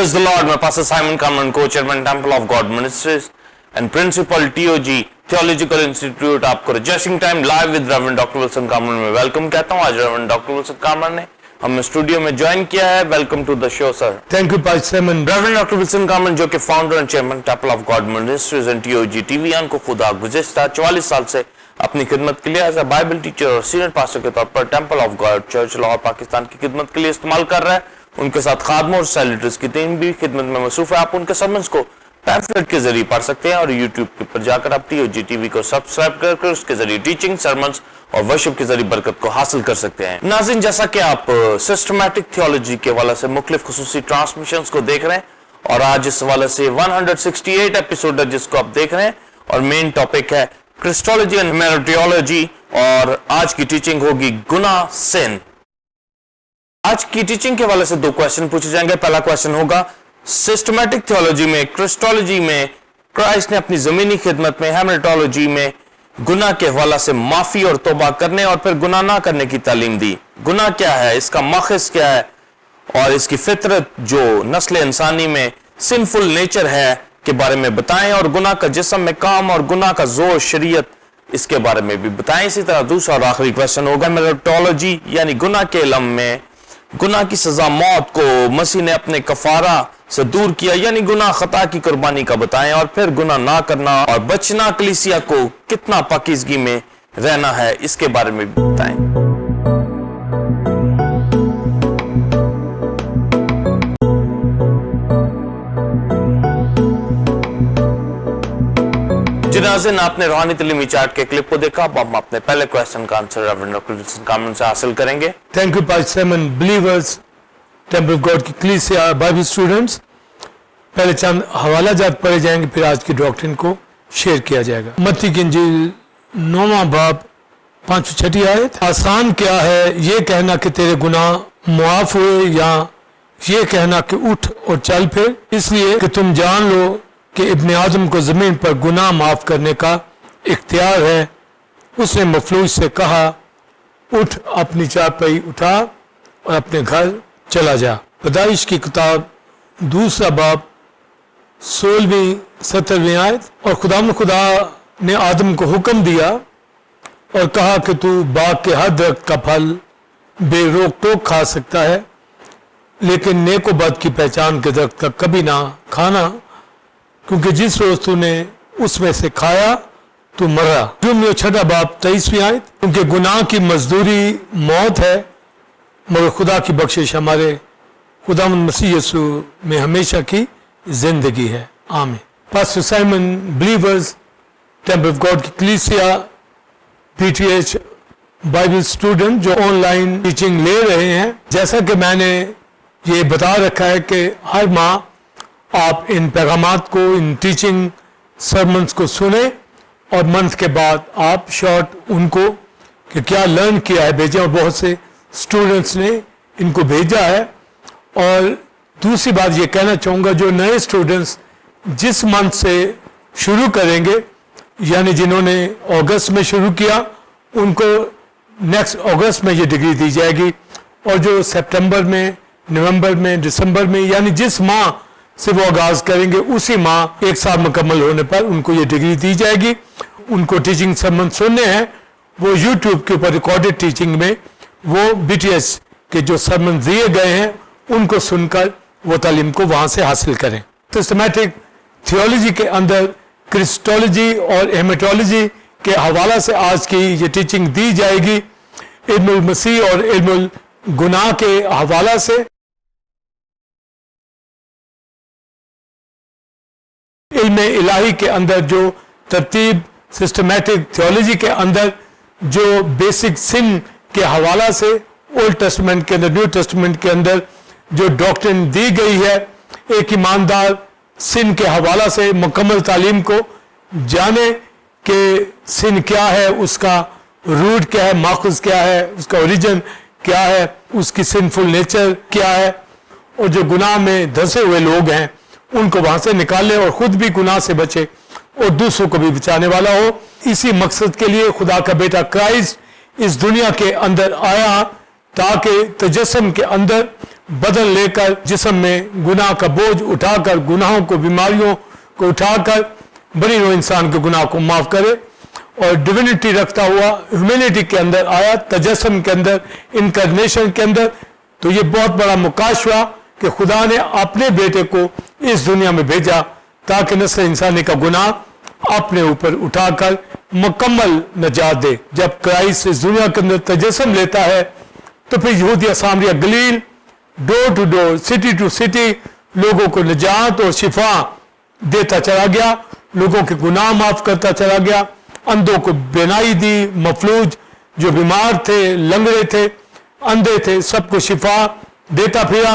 Praise the Lord. मैं Pastor Simon Kamran, co-chairman Temple of God Ministries and principal TOG Theological Institute आपको Rejoicing Time live with Reverend Dr. Wilson Kamran में welcome कहता हूँ। आज Reverend Dr. Wilson Kamran ने हमें studio में join किया है। Welcome to the show sir. Thank you Pastor Simon। Reverend Dr. Wilson Kamran जो कि founder and chairman Temple of God Ministries and TOG TVN को खुदा गुज़िश्ता 44 साल से अपनी खिदमत के लिए एज अ बाइबल टीचर और सीनियर पास्टर के तौर पर temple of God church Lahore Pakistan की खिदमत के लिए इस्तेमाल कर रहा है। उनके साथ खादमों और सेलिब्रिटीज की टीम भी खिदमत में मसरूफ है। आप उनके सर्मन्स को पैम्फलेट के जरिए पढ़ सकते हैं और यूट्यूब पर जाकर आप TOG TV को सब्सक्राइब करके उसके जरिए टीचिंग, सर्मन्स और वर्शिप के जरिए बरकत को हासिल कर सकते हैं। नाज़रीन, जैसा कि आप सिस्टमैटिक थियोलॉजी के हवाले से मुख्तलिफ खुसूसी ट्रांसमिशंस को देख रहे हैं और आज इस हवाले से 168 एपिसोड है जिसको आप देख रहे हैं और मेन टॉपिक है क्रिस्टोलॉजी एंड हेमेरोटियोलॉजी और आज की टीचिंग होगी गुनाह, सिन। आज की टीचिंग के हवाले से दो क्वेश्चन पूछे जाएंगे। पहला क्वेश्चन होगा सिस्टमैटिक थियोलॉजी में, क्रिस्टोलॉजी में क्राइस्ट ने अपनी जमीनी खिदमत में, हेमेरोटोलॉजी में गुनाह के हवाला से माफी और तौबा करने और फिर गुनाह ना करने की तालीम दी। गुनाह क्या है, इसका मखज़ क्या है और इसकी फितरत जो नस्ल इंसानी में सिंफुल नेचर है के बारे में बताएं और गुनाह का जिस्म में काम और गुनाह का जोर शरीयत इसके बारे में भी बताएं। इसी तरह दूसरा और आखिरी क्वेश्चन होगा हेमेरोटोलॉजी यानी गुनाह के इल्म में गुनाह की सजा मौत को मसीह ने अपने कफारा से दूर किया यानी गुनाह खता की कुर्बानी का बताएं और फिर गुनाह ना करना और बचना कलीसिया को कितना पाकीज़गी में रहना है इसके बारे में भी बताएं। नाज़रीन, आपने रूहानी तालीमी चार्ट के क्लिप को देखा। अब हम अपने पहले क्वेश्चन का answer reverend doctor Wilson Kamran से हासिल करेंगे। Thank you pastor Simon. Believers, temple of God की कलीसिया, बाइबल स्टूडेंट्स, पहले चंद हवाला जात पढ़े जाएंगे फिर आज की डॉक्ट्रिन को शेयर किया जाएगा। मत्ती की इंजील 9वां बाब 5-6 आयत। आसान क्या है ये कहना कि तेरे गुनाह मुआफ हुए या ये कहना कि उठ और चल फिर, इसलिए कि तुम जान लो कि इब्ने आदम को जमीन पर गुनाह माफ करने का इख्तियार है। उसने मफलूज से कहा, उठ अपनी चारपाई उठा और अपने घर चला जा। पैदाइश की किताब 2 बाब 16-17 आयत। और खुदा ने आदम को हुक्म दिया और कहा कि तू बाग के हर दरख्त का फल बेरोक टोक खा सकता है, लेकिन नेक व बद की पहचान के दरख्त का कभी ना खाना, क्योंकि जिस रोज तूने उसमें से खाया तू मरा। जुम्मे 6 बाब 23 आयत। क्योंकि गुनाह की मजदूरी मौत है, मगर खुदा की बख्शिश हमारे खुदावंद मसीह यीशु में हमेशा की जिंदगी है। आमीन। Pastor Simon, believers, temple of God की कलीसिया, PTH बाइबल स्टूडेंट जो ऑनलाइन टीचिंग ले रहे हैं, जैसा कि मैंने ये बता रखा है कि हर माह आप इन पैगामात को, इन टीचिंग सरमन्स को सुने और मंथ के बाद आप शॉर्ट उनको कि क्या लर्न किया है भेजें और बहुत से स्टूडेंट्स ने इनको भेजा है। और दूसरी बात ये कहना चाहूँगा, जो नए स्टूडेंट्स जिस मंथ से शुरू करेंगे यानी जिन्होंने अगस्त में शुरू किया उनको नेक्स्ट अगस्त में ये डिग्री दी जाएगी और जो सितंबर में, नवंबर में, दिसंबर में यानी जिस माह से वो आगाज करेंगे उसी माह 1 साल मुकम्मल होने पर उनको ये डिग्री दी जाएगी। उनको टीचिंग सरमन सुनने हैं, वो यूट्यूब के ऊपर रिकॉर्डेड टीचिंग में वो BTS के जो सरमन दिए गए हैं उनको सुनकर वो तालीम को वहां से हासिल करें। सिस्टमैटिक थियोलॉजी के अंदर क्रिस्टोलॉजी और हेमेटोलॉजी के हवाला से आज की ये टीचिंग दी जाएगी। इल्मुल मसीह और इल्मुल गुनाह के हवाला से, इल्मे इलाही के अंदर जो तरतीब, सिस्टमैटिक थियोलॉजी के अंदर जो बेसिक सिन के हवाला से, ओल्ड टेस्टमेंट के अंदर, न्यू टेस्टमेंट के अंदर जो डॉक्ट्रिन दी गई है, एक ईमानदार सिन के हवाला से मुकम्मल तालीम को जाने कि सिन क्या है, उसका रूट क्या है, माखुज क्या है, उसका ओरिजिन क्या है, उसकी सिनफुल नेचर क्या है और जो गुनाह में धंसे हुए लोग हैं उनको वहां से निकाले और खुद भी गुनाह से बचे और दूसरों को भी बचाने वाला हो। इसी मकसद के लिए खुदा का बेटा क्राइस्ट इस दुनिया के अंदर आया ताकि तजस्सुम के अंदर بدन लेकर जिस्म में गुनाह का बोझ उठाकर, गुनाहों को, बीमारियों को उठाकर बनी हुए इंसान के गुनाह को माफ करे और डिविनिटी रखता हुआ ह्यूमैनिटी के अंदर आया, तजस्सुम के अंदर, इनकारनेशन के अंदर। तो ये बहुत बड़ा मुकाश हुआ कि खुदा ने अपने बेटे को इस दुनिया में भेजा ताकि नस्ल इंसानी का गुनाह अपने ऊपर उठाकर मुकम्मल नजात दे। जब क्राइस्ट इस दुनिया के अंदर तजस्सुम लेता है तो फिर यहूदिया, सामरिया, गलील, door to door, city to city लोगों को निजात और शिफा देता चला गया, लोगों के गुनाह माफ करता चला गया, अंधों को बेनाई दी, मफलूज जो बीमार थे, लंगड़े थे, अंधे थे, सबको शिफा देता फिरा।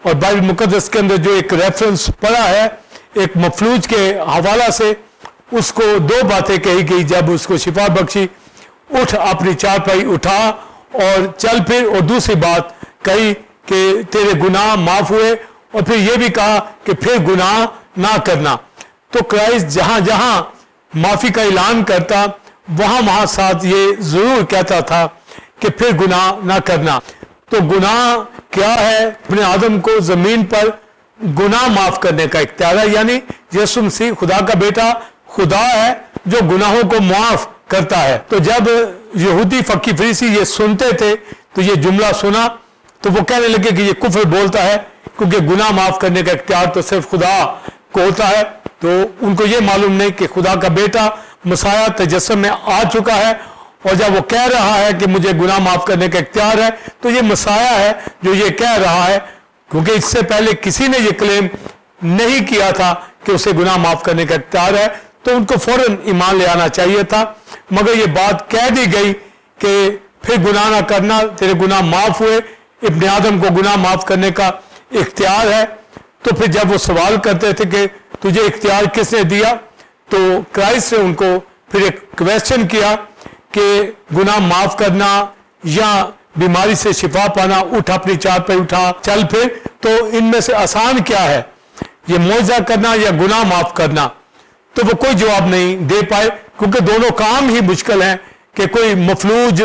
और बाइबल मुकद्दस के अंदर जो एक रेफरेंस पड़ा है एक मफलूज के हवाला से, उसको दो बातें कही गई जब उसको शिफा बख्शी, उठ अपनी चारपाई उठा और चल फिर, और दूसरी बात कही कि तेरे गुनाह माफ हुए, और फिर यह भी कहा कि फिर गुनाह ना करना। तो क्राइस्ट जहां जहां माफी का ऐलान करता वहां वहां साथ ये जरूर कहता था कि फिर गुनाह ना करना। तो गुनाह क्या है? अपने आदम को जमीन पर गुनाह माफ करने का इख्तियार है, यानी यीशु मसीह खुदा का बेटा खुदा है जो गुनाहों को माफ करता है। तो जब यहूदी फकी फरीसी ये सुनते थे तो ये जुमला सुना तो वो कहने लगे कि ये कुफ्र बोलता है, क्योंकि गुनाह माफ करने का इख्तियार तो सिर्फ खुदा को होता है। तो उनको ये मालूम नहीं कि खुदा का बेटा मसाया तजस्सुम में आ चुका है, और जब वो कह रहा है कि मुझे गुनाह माफ करने का इख्तियार है तो ये मसाया है जो ये कह रहा है, क्योंकि इससे पहले किसी ने ये क्लेम नहीं किया था कि उसे गुनाह माफ करने का इख्तियार है। तो उनको फौरन ईमान ले आना चाहिए था, मगर ये बात कह दी गई कि फिर गुनाह ना करना, तेरे गुनाह माफ हुए, इब्ने आदम को गुनाह माफ करने का इख्तियार है। तो फिर जब वो सवाल करते थे कि तुझे इख्तियार किसने दिया, तो क्राइस्ट ने उनको फिर एक क्वेश्चन किया कि गुनाह माफ करना या बीमारी से शिफा पाना, उठ अपनी चार पे उठा चल फिर, तो इनमें से आसान क्या है, ये मौजा करना या गुनाह माफ करना? तो वो कोई जवाब नहीं दे पाए, क्योंकि दोनों काम ही मुश्किल हैं कि कोई मफलूज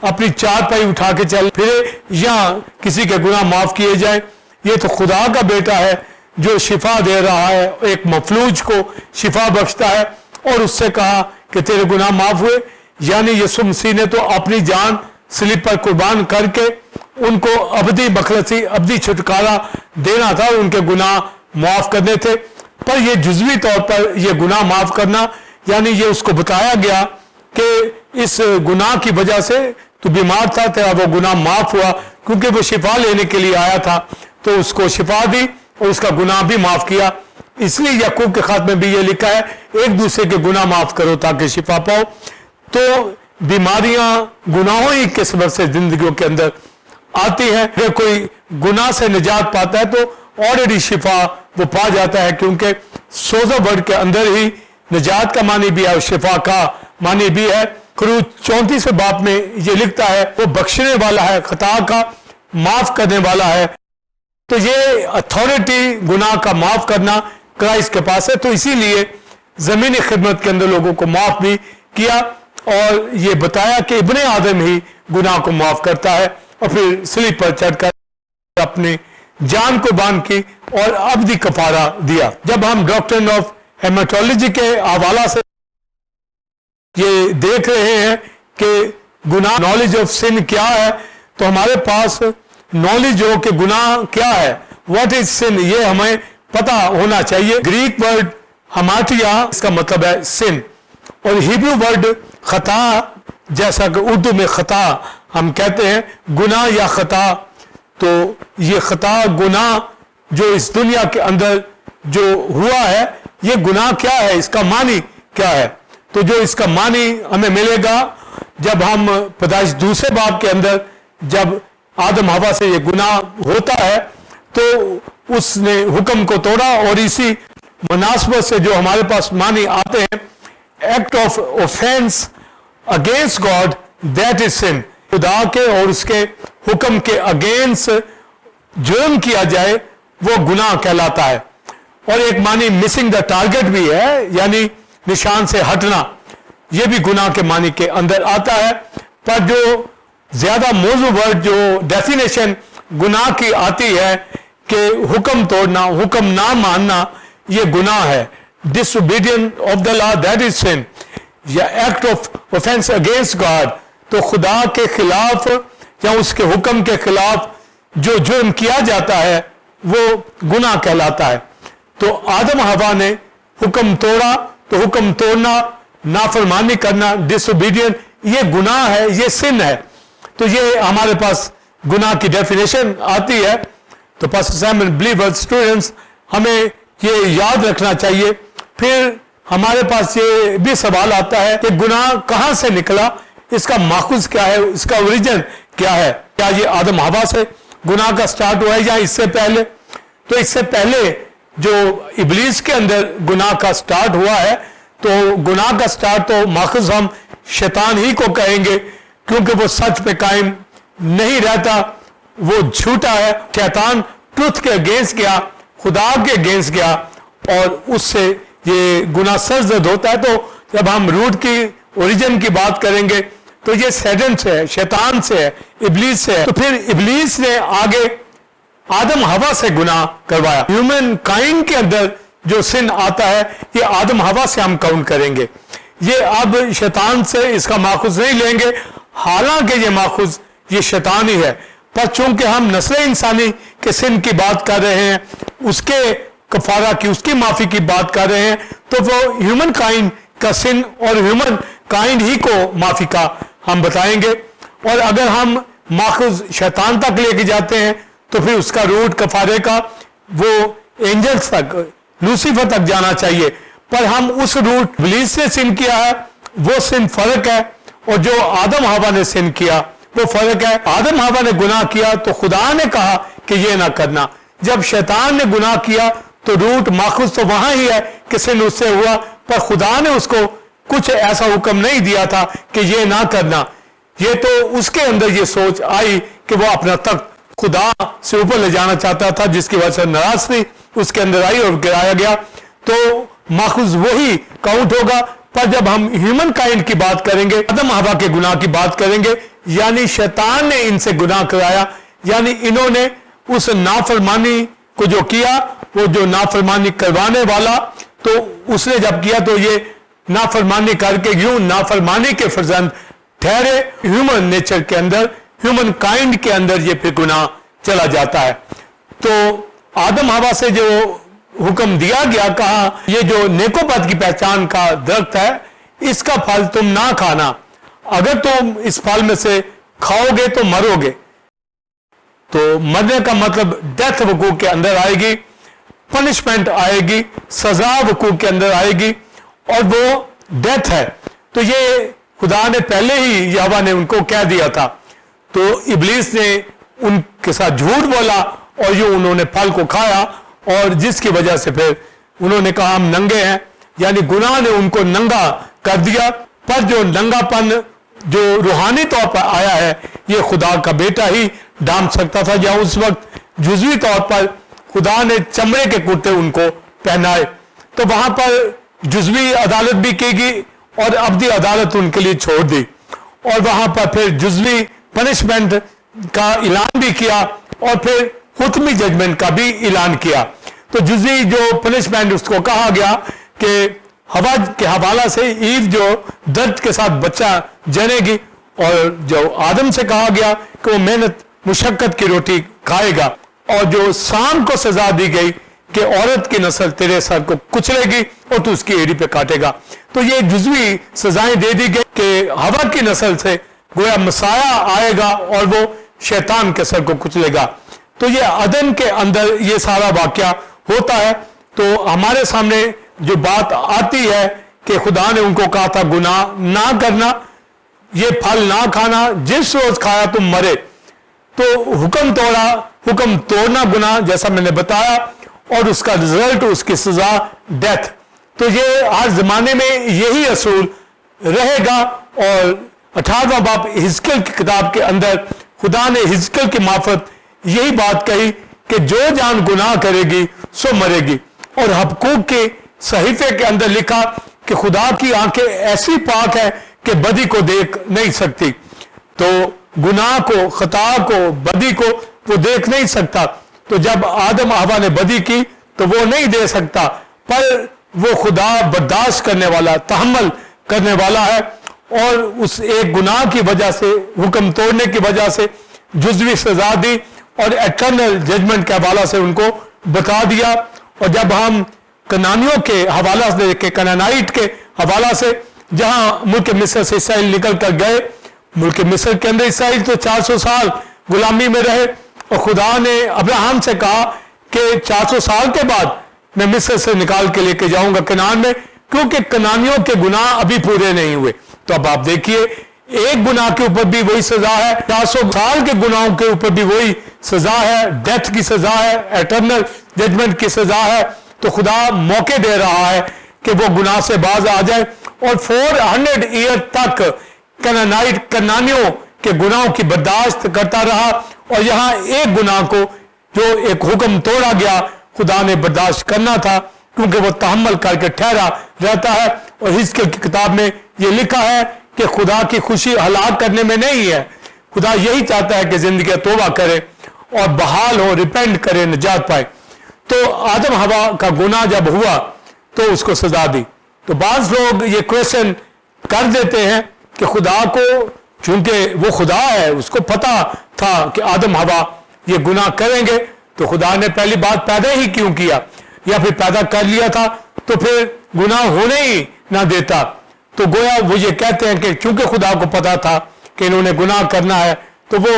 अपनी चार पाई उठा के चल फिरे या किसी के गुनाह माफ किए जाए। ये तो खुदा का बेटा है जो शिफा दे रहा है, एक मफलूज को शिफा बख्शता है और उससे कहा कि तेरे गुनाह माफ हुए। यानी यीशु मसीह ने तो अपनी जान सलीब पर कुर्बान करके उनको अबदी मखलसी, अबदी छुटकारा देना था, उनके गुनाह माफ करने थे। पर ये जुज़वी तौर पर ये गुनाह माफ करना, यानी ये उसको बताया गया कि इस गुनाह की वजह से तू बीमार था, तेरा वो गुनाह माफ हुआ, क्योंकि वो शिफा लेने के लिए आया था, तो उसको शिफा दी और उसका गुनाह भी माफ किया। इसलिए याकूब के खात में भी ये लिखा है एक दूसरे के गुनाह माफ करो ताकि शिफा पाओ। तो बीमारियां गुनाहों ही के सबब से जिंदगियों के अंदर आती हैं। अगर कोई गुनाह से निजात पाता है तो ऑलरेडी शिफा वो पा जाता है, क्योंकि सोज़ा वर्ड के अंदर ही निजात का मानी भी है और शिफा का मानी भी है। क्रूज 34वें बाब में ये लिखता है वो बख्शने वाला है, खता का माफ करने वाला है। तो ये अथॉरिटी गुनाह का माफ करना क्राइस्ट के पास है। तो इसीलिए जमीनी खिदमत के अंदर लोगों को माफ भी किया और ये बताया कि इब्ने आदम ही गुनाह को माफ करता है, और फिर सलीब पर चढ़कर अपनी जान कुर्बान की और अब्दी कफारा दिया। जब हम डॉक्ट्रिन ऑफ हेमाटोलॉजी के हवाला से ये देख रहे हैं कि गुनाह, नॉलेज ऑफ सिन क्या है, तो हमारे पास नॉलेज हो कि गुनाह क्या है, व्हाट इज सिन, ये हमें पता होना चाहिए। ग्रीक वर्ड हमाटिया, इसका मतलब है सिन, और हिब्रू वर्ड खता, जैसा कि उर्दू में खता हम कहते हैं गुनाह या खता। तो ये खता गुनाह जो इस दुनिया के अंदर जो हुआ है, ये गुनाह क्या है, इसका मानी क्या है? तो जो इसका मानी हमें मिलेगा जब हम पैदाइश दूसरे बाब के अंदर जब आदम हवा से ये गुनाह होता है तो उसने हुक्म को तोड़ा, और इसी मुनासबत से जो हमारे पास मानी आते हैं, act of offence against God that is sin, खुदा के और उसके हुक्म के अगेंस्ट जुर्म किया जाए वो गुनाह कहलाता है। और एक मानी मिसिंग द टारगेट भी है, यानी निशान से हटना, ये भी गुनाह के मानी के अंदर आता है। पर जो ज्यादा मौजू वर्ड जो डेफिनेशन गुनाह की आती है कि हुक्म तोड़ना, हुक्म ना मानना ये गुनाह है. Disobedience of the law, that is sin. या act of offence against God, तो खुदा के खिलाफ या उसके हुक्म के खिलाफ जो जुर्म किया जाता है वो गुनाह कहलाता है. तो आदम हवा ने हुक्म तोड़ा, तो हुक्म तोड़ना, नाफरमानी करना, डिसोबीडियंट, ये गुनाह है, ये सिन है. तो ये हमारे पास गुनाह की डेफिनेशन आती है. तो पास्टर सैमुअल बिलीवर स्टूडेंट्स हमें ये याद रखना चाहिए. फिर हमारे पास ये भी सवाल आता है कि गुनाह कहां से निकला, इसका माखुज क्या है, इसका ओरिजिन क्या है. क्या ये आदम हवा से गुनाह का स्टार्ट हुआ है या इससे पहले? तो इससे पहले जो इब्लीस के अंदर गुनाह का स्टार्ट हुआ है, तो गुनाह का स्टार्ट तो माखुज हम शैतान ही को कहेंगे, क्योंकि वो सच पे कायम नहीं रहता, वो झूठा है. शैतान ट्रुथ के अगेंस्ट गया, खुदा के अगेंस्ट गया, और उससे ये गुनाह सरजद होता है. तो जब हम रूट की ओरिजिन की बात करेंगे तो ये सैटन से है, शैतान से है, इब्लीस से है. तो फिर इब्लीस ने आगे आदम हवा से गुनाह करवाया. ह्यूमन काइंड के अंदर जो सिन आता है ये आदम हवा से हम काउंट करेंगे. ये अब शैतान से इसका माखुज नहीं लेंगे, हालांकि ये माखुज ये शैतान ही है. पर चूंकि हम नस्ल इंसानी के सिन की बात कर रहे हैं, उसके कफारा की, उसकी माफी की बात कर रहे हैं, तो वो ह्यूमन काइंड का सिन और ह्यूमन काइंड ही को माफी का हम बताएंगे. और अगर हम माखुज शैतान तक लेके जाते हैं तो फिर उसका रूट कफारे का वो एंजल्स तक, लूसीफर तक जाना चाहिए. पर हम उस रूट इब्लीस ने सिन किया है, वो सिन फर्क है, और जो आदम हवा ने सिन किया वो फर्क है. आदम हवा ने गुनाह किया तो खुदा ने कहा कि ये ना करना. जब शैतान ने गुनाह किया तो रूट माखुज तो वहां ही है कि सिन उससे हुआ, पर खुदा ने उसको कुछ ऐसा हुक्म नहीं दिया था कि ये ना करना. ये तो उसके अंदर ये सोच आई कि वो अपना तख्त खुदा से ऊपर ले जाना चाहता था, जिसकी वजह से नाराजगी उसके अंदर आई और गिराया गया. तो माखुज वही काउंट होगा. पर जब हम ह्यूमन काइंड की बात करेंगे, आदम हवा के गुनाह की बात करेंगे, यानी शैतान ने इनसे गुनाह कराया, यानी इन्होंने उस नाफरमानी को जो किया, वो जो नाफरमानी करवाने वाला, तो उसने जब किया तो ये नाफरमानी करके यूं नाफरमानी के फर्जंद ठहरे. ह्यूमन नेचर के अंदर, ह्यूमन काइंड के अंदर ये फिर गुनाह चला जाता है. तो आदम हवा से जो हुक्म दिया गया, कहा ये जो नेकोबद की पहचान का दरख्त है, इसका फल तुम ना खाना, अगर तुम इस फल में से खाओगे तो मरोगे. तो मरने का मतलब डेथ वकूक के अंदर आएगी, पनिशमेंट आएगी, सजा वकूक के अंदर आएगी, और वो डेथ है. तो ये खुदा ने पहले ही यहोवा ने उनको कह दिया था. तो इब्लीस ने उनके साथ झूठ बोला और ये उन्होंने फल को खाया, और जिसकी वजह से फिर उन्होंने कहा हम नंगे हैं, यानी गुनाह ने उनको नंगा कर दिया. पर जो नंगापन जो रूहानी तौर पर आया है, ये खुदा का बेटा ही डांट सकता था. या उस वक्त जुज़वी तौर पर खुदा ने चमड़े के कुर्ते उनको पहनाए, तो वहां पर जुज़वी अदालत भी की गई और अब्दी अदालत उनके लिए छोड़ दी, और वहां पर फिर जुज़वी पनिशमेंट का ऐलान भी किया, और फिर हुक्मी जजमेंट का भी ऐलान किया. तो जुज़वी जो पनिशमेंट उसको कहा गया कि हवा के हवाला से ईव जो दर्द के साथ बच्चा जनेगी, और जो आदम से कहा गया कि वो मेहनत मुशक्कत की रोटी खाएगा, और जो शाम को सजा दी गई कि औरत की नस्ल तेरे सर को कुचलेगी और तू उसकी एड़ी पे काटेगा. तो ये जुज़वी सजाएं दे दी गई कि हवा की नस्ल से गोया मसाया आएगा और वो शैतान के सर को कुचलेगा. तो ये अदन के अंदर ये सारा वाकया होता है. तो हमारे सामने जो बात आती है कि खुदा ने उनको कहा था गुनाह ना करना, ये फल ना खाना, जिस रोज खाया तुम मरे. तो हुक्म तोड़ा, हुक्म तोड़ना गुनाह, जैसा मैंने बताया, और उसका रिजल्ट, उसकी सजा डेथ. तो ये हर जमाने में यही असूल रहेगा. और 18वां बाब हिजकिय्याह की किताब के अंदर खुदा ने हिजकिय्याह की मार्फत यही बात कही कि जो जान गुनाह करेगी सो मरेगी. और हबक्कूक के सहीफे के अंदर लिखा कि खुदा की आंखें ऐसी पाक है कि बदी को देख नहीं सकती. तो गुनाह को, खता को, बदी को وہ دیکھ نہیں سکتا. تو جب آدم ہوا نے بدی کی تو وہ نہیں دے سکتا, پر وہ خدا برداشت کرنے والا, تحمل کرنے والا ہے, اور اس ایک گناہ کی وجہ سے, حکم توڑنے کی وجہ سے جزوی سزا دی اور ایٹرنل ججمنٹ کے حوالہ سے ان کو بتا دیا. اور جب ہم کنانیوں کے حوالہ سے دیکھیں, کنانائٹ کے حوالہ سے, جہاں ملک مصر سے اسرائیل نکل کر گئے, ملک مصر کے اندر اسرائیل تو 400 سال غلامی میں رہے, اور خدا نے ابراہیم سے کہا کہ 400 سال کے بعد میں مصر سے نکال کے لے کے جاؤں گا کنعان میں, کیونکہ کنانیوں کے گناہ ابھی پورے نہیں ہوئے. تو اب آپ دیکھیے, ایک گناہ کے اوپر بھی وہی سزا ہے, 400 سال کے گناہوں کے اوپر بھی وہی سزا ہے, ڈیتھ کی سزا ہے, ایٹرنل ججمنٹ کی سزا ہے. تو خدا موقع دے رہا ہے کہ وہ گناہ سے باز آ جائے, اور 400 ایئر تک کنانیوں کے گناہوں کی برداشت کرتا رہا, اور یہاں ایک گناہ کو جو ایک حکم توڑا گیا خدا نے برداشت کرنا تھا, کیونکہ وہ تحمل کر کے ٹھہرا رہتا ہے. اور حزقیل کی کتاب میں یہ لکھا ہے کہ خدا کی خوشی ہلاک کرنے میں نہیں ہے, خدا یہی چاہتا ہے کہ زندگی توبہ کرے اور بحال ہو, ریپینٹ کرے, نجات پائے. تو آدم ہوا کا گناہ جب ہوا تو اس کو سزا دی. تو بعض لوگ یہ کویشچن کر دیتے ہیں کہ خدا کو, چونکہ وہ خدا ہے, اس کو پتا تھا کہ آدم ہوا یہ گناہ کریں گے, تو خدا نے پہلی بات پیدا ہی کیوں کیا, یا پھر پیدا کر لیا تھا تو پھر گناہ ہونے ہی نہ دیتا. تو گویا وہ یہ کہتے ہیں کہ چونکہ خدا کو پتا تھا کہ انہوں نے گناہ کرنا ہے, تو وہ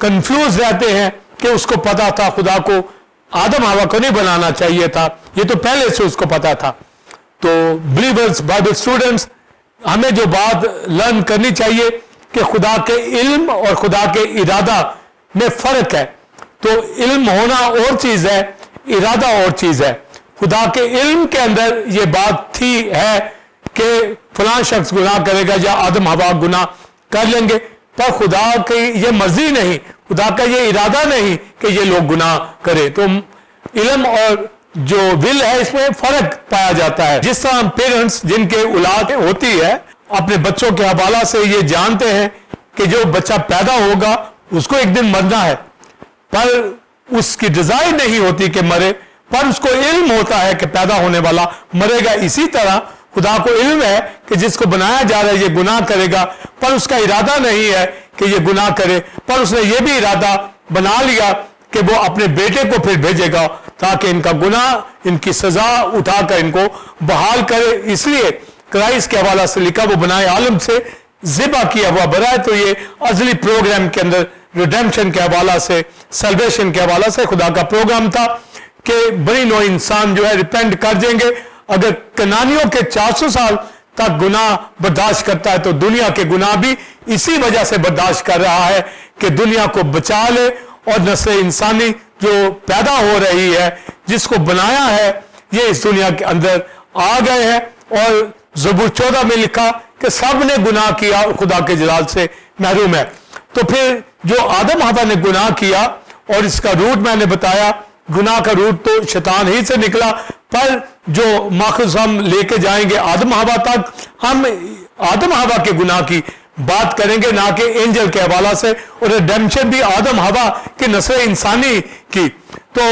کنفیوز رہتے ہیں کہ اس کو پتا تھا, خدا کو آدم ہوا کو نہیں بنانا چاہیے تھا, یہ تو پہلے سے اس کو پتا تھا. تو بلیورز, بائبل اسٹوڈنٹس, ہمیں جو بات لرن کرنی چاہیے کہ خدا کے علم اور خدا کے ارادہ میں فرق ہے. تو علم ہونا اور چیز ہے, ارادہ اور چیز ہے. خدا کے علم کے اندر یہ بات تھی ہے کہ فلاں شخص گناہ کرے گا یا آدم ہوا گناہ کر لیں گے, پر خدا کی یہ مرضی نہیں, خدا کا یہ ارادہ نہیں کہ یہ لوگ گناہ کرے. تو علم اور جو ول ہے اس میں فرق پایا جاتا ہے. جس طرح پیرنٹس جن کے اولاد ہوتی ہے اپنے بچوں کے حوالہ سے یہ جانتے ہیں کہ جو بچہ پیدا ہوگا اس کو ایک دن مرنا ہے, پر اس کی ڈیزائر نہیں ہوتی کہ مرے, پر اس کو علم ہوتا ہے کہ پیدا ہونے والا مرے گا. اسی طرح خدا کو علم ہے کہ جس کو بنایا جا رہا ہے یہ گناہ کرے گا, پر اس کا ارادہ نہیں ہے کہ یہ گناہ کرے, پر اس نے یہ بھی ارادہ بنا لیا کہ وہ اپنے بیٹے کو پھر بھیجے گا تاکہ ان کا گناہ, ان کی سزا اٹھا کر ان کو بحال کرے. اس لیے کرائسٹ کے حوالہ سے لکھا وہ بنائے عالم سے ذبح کیا ہوا برا ہے. تو یہ ازلی پروگرام کے اندر ریڈیمپشن کے حوالہ سے, سیلویشن کے حوالہ سے خدا کا پروگرام تھا کہ بنی نوع انسان جو ہے ریپینٹ کر دیں گے. اگر کنانیوں کے 400 سال تک گناہ برداشت کرتا ہے تو دنیا کے گناہ بھی اسی وجہ سے برداشت کر رہا ہے کہ دنیا کو بچا لے, اور نسل انسانی جو پیدا ہو رہی ہے, جس کو بنایا ہے, یہ اس دنیا کے اندر آ گئے ہیں. اور زبور 14 میں لکھا کہ سب نے گناہ کیا اور خدا کے جلال سے محروم ہے. تو پھر جو آدم ہوا نے گناہ کیا, اور اس کا روٹ میں نے بتایا, گناہ کا روٹ تو شیطان ہی سے نکلا, پر جو ماخذ ہم لے کے جائیں گے آدم ہوا تک, ہم آدم ہوا کے گناہ کی بات کریں گے, نہ کہ اینجل کے حوالہ سے, اور ریڈیمپشن بھی آدم ہوا کے نسل انسانی کی. تو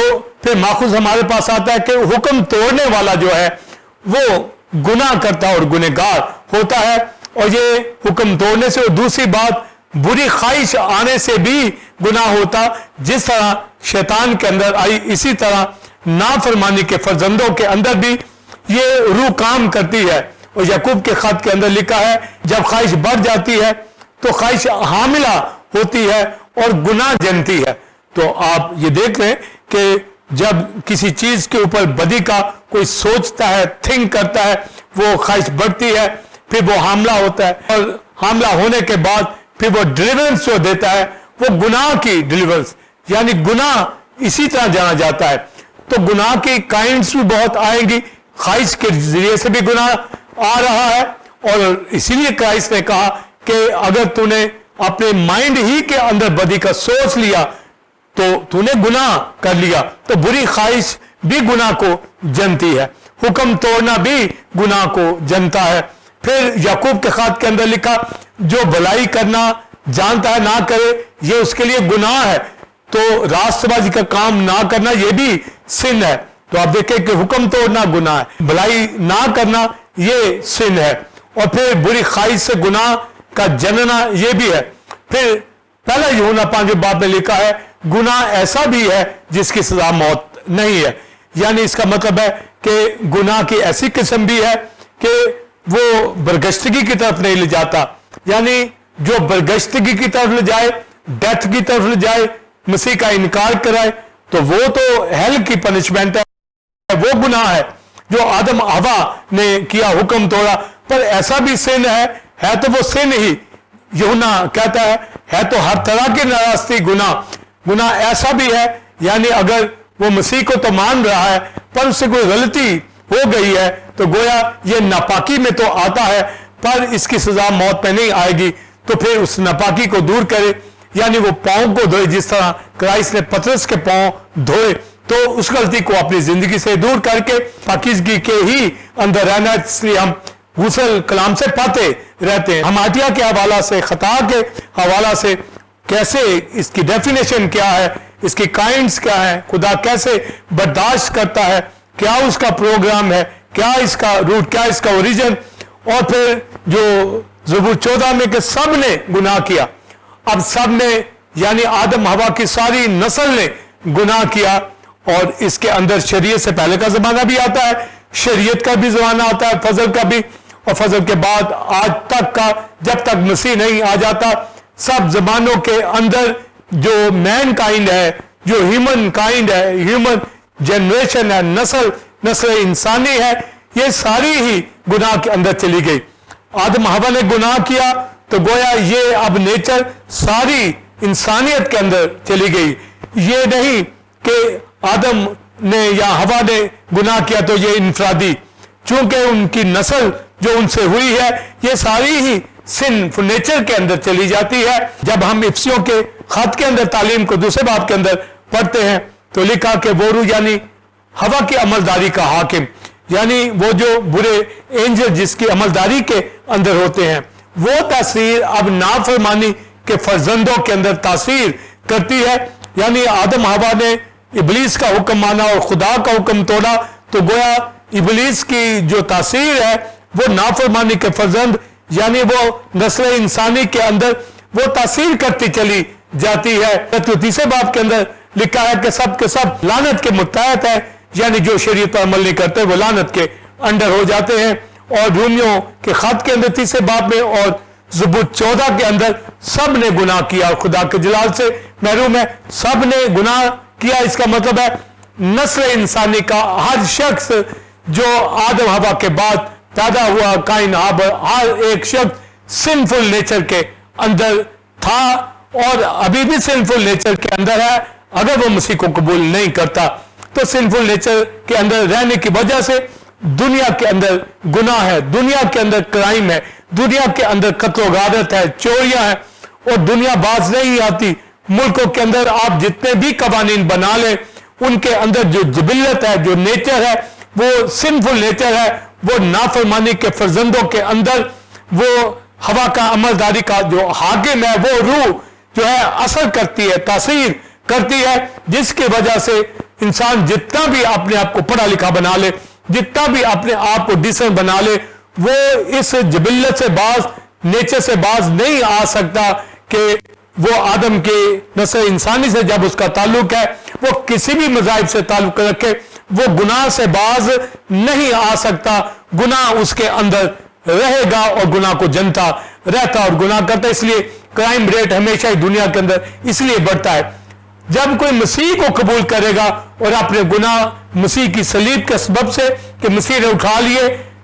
پھر ماخذ ہمارے پاس آتا ہے کہ حکم توڑنے والا جو ہے وہ گناہ کرتا اور گنہگار ہوتا ہے. اور یہ حکم توڑنے سے, اور دوسری بات بری خواہش آنے سے بھی گناہ ہوتا, جس طرح شیطان کے اندر آئی اسی طرح نافرمانی کے فرزندوں کے اندر بھی یہ روح کام کرتی ہے. اور یعقوب کے خط کے اندر لکھا ہے جب خواہش بڑھ جاتی ہے تو خواہش حاملہ ہوتی ہے اور گناہ جنتی ہے. تو آپ یہ دیکھ لیں کہ جب کسی چیز کے اوپر بدی کا کوئی سوچتا ہے, تھنک کرتا ہے, وہ خواہش بڑھتی ہے, پھر وہ حاملہ ہوتا ہے, اور حاملہ ہونے کے بعد پھر وہ ڈیلیورنس جو دیتا ہے وہ گناہ کی ڈیلیورنس, یعنی گناہ اسی طرح جانا جاتا ہے. تو گناہ کی کائنڈس بھی بہت آئیں گی, خواہش کے ذریعے سے بھی گناہ آ رہا ہے. اور اسی لیے کرائسٹ نے کہا کہ اگر تو نے اپنے مائنڈ ہی کے اندر بدی کا سوچ لیا تو تو نے گناہ کر لیا. تو بری خواہش بھی گناہ کو جنتی ہے, حکم توڑنا بھی گناہ کو جنتا ہے. پھر یعقوب کے خط کے اندر لکھا جو بھلائی کرنا جانتا ہے نہ کرے یہ اس کے لیے گناہ ہے. तो राष्ट्रवादी का काम ना करना ये भी सिन है। तो आप देखें कि हुक्म तोड़ना गुनाह है, भलाई ना करना ये सिन है, और फिर बुरी ख्वाहिश से गुनाह का जनना ये भी है। फिर पहला यूहन्ना 5 बाब में लिखा है गुनाह ऐसा भी है जिसकी सजा मौत नहीं है। यानी इसका मतलब है कि गुनाह की ऐसी किस्म भी है कि वो बरगश्तगी की तरफ नहीं ले जाता, यानी जो बरगश्तगी की तरफ ले जाए, डेथ की तरफ ले जाए, मसीह का इनकार कराए, तो वो तो हेल की पनिशमेंट है, वो गुनाह है जो आदम हवा ने किया, हुक्म तोड़ा। पर ऐसा भी सिन है तो वो सिन ही। यूहन्ना कहता है तो हर तरह की नाराजगी गुनाह ऐसा भी है, यानी अगर वो मसीह को तो मान रहा है पर उससे कोई गलती हो गई है तो गोया ये नापाकी में तो आता है, पर इसकी सजा मौत में नहीं आएगी। तो फिर उस नापाकी को दूर करे, यानी वो पांव को धोए, जिस तरह क्राइस्ट ने पतरस के पांव धोए, तो उस गलती को अपनी जिंदगी से दूर करके पाकीज़गी के ही अंदर रहना। इसलिए हम गुसल कलाम से पाते रहते हैं। हम आटिया के हवाला से, खता के हवाला से, कैसे इसकी डेफिनेशन क्या है, इसकी काइंड्स क्या है, खुदा कैसे बर्दाश्त करता है, क्या उसका प्रोग्राम है, क्या इसका रूट, क्या इसका ओरिजिन। और फिर जो ज़बूर 14 में कि सब ने गुनाह किया, अब सब ने यानी आदम हवा की सारी नस्ल ने गुनाह किया, और इसके अंदर शरीयत से पहले का जमाना भी आता है, शरीयत का भी जमाना आता है, फजल का भी, और फजल के बाद आज तक का, जब तक मसीह नहीं आ जाता, सब जमानों के अंदर जो मैन काइंड है, जो ह्यूमन काइंड है, ह्यूमन जनरेशन है, नस्ल इंसानी है, ये सारी ही गुनाह के अंदर चली गई। आदम हवा ने गुनाह किया तो गोया ये अब नेचर सारी इंसानियत के अंदर चली गई। ये नहीं कि आदम ने या हवा ने गुनाह किया तो ये इनफरादी, चूंकि उनकी नस्ल जो उनसे हुई है ये सारी ही सिनफुल नेचर के अंदर चली जाती है। जब हम इफ्सियों के खत के अंदर तालीम को दूसरे बाब के अंदर पढ़ते हैं तो लिखा कि वो रूह यानी हवा की अमलदारी का हाकिम, यानी वो जो बुरे एंजल जिसकी अमलदारी के अंदर होते हैं, वो तासीर अब नाफरमानी के फर्जंदों के अंदर तासीर करती है। यानी आदम हवा ने इबलीस का हुक्म माना और खुदा का हुक्म तोड़ा, तो गोया इबलीस की जो तासीर है वो नाफरमानी के फर्जंद यानी वो नस्ल इंसानी के अंदर वो तासीर करती चली जाती है। तो तीसरे बाब के अंदर लिखा है कि सब के सब लानत के मुत्तहत है, यानी जो शरीयत पर अमल नहीं करते वो लानत के अंडर हो जाते हैं। और रोमियो के खत के अंदर तीसरे बाब में और ज़बूर 14 के अंदर सब ने गुनाह किया और खुदा के जलाल से महरूम है। सब ने गुनाह किया, इसका मतलब है नस्ल इंसानी का हर शख्स जो आदम हवा के बाद पैदा हुआ काइन हर एक शख्स सिंफुल नेचर के अंदर था और अभी भी सिंफुल नेचर के अंदर है। अगर वो मसीह को कबूल नहीं करता तो सिंफुल नेचर के अंदर रहने की वजह से दुनिया के अंदर गुनाह है, दुनिया के अंदर क्राइम है, दुनिया के अंदर कत्ल गारत है, चोरियां है और दुनिया बाज नहीं आती। मुल्कों के अंदर आप जितने भी कवानीन बना लें उनके अंदर जो जिबिल्लत है, जो नेचर है, वो सिंफुल नेचर है, वो नाफरमानी के फर्जंदों के अंदर वो हवा का अमलदारी का जो हाकिम है वो रूह जो है असर करती है, तासीर करती है, जिसकी वजह से इंसान जितना भी अपने आप को पढ़ा लिखा बना ले, जितना भी अपने आप को डिसेंट बना ले, वो इस जिबिल्लत से बाज, नेचर से बाज नहीं आ सकता कि वो आदम के नस्ल इंसानी से जब उसका ताल्लुक है, वो किसी भी मज़ाहिब से ताल्लुक रखे, वो गुनाह से बाज नहीं आ सकता। गुनाह उसके अंदर रहेगा और गुनाह को जनता रहता और गुनाह करता। इसलिए क्राइम रेट हमेशा ही दुनिया के अंदर इसलिए बढ़ता है। जब कोई मसीह को कबूल करेगा और अपने गुनाह मसीह की सलीब के सबब से कि मसीह ने उठा लिए,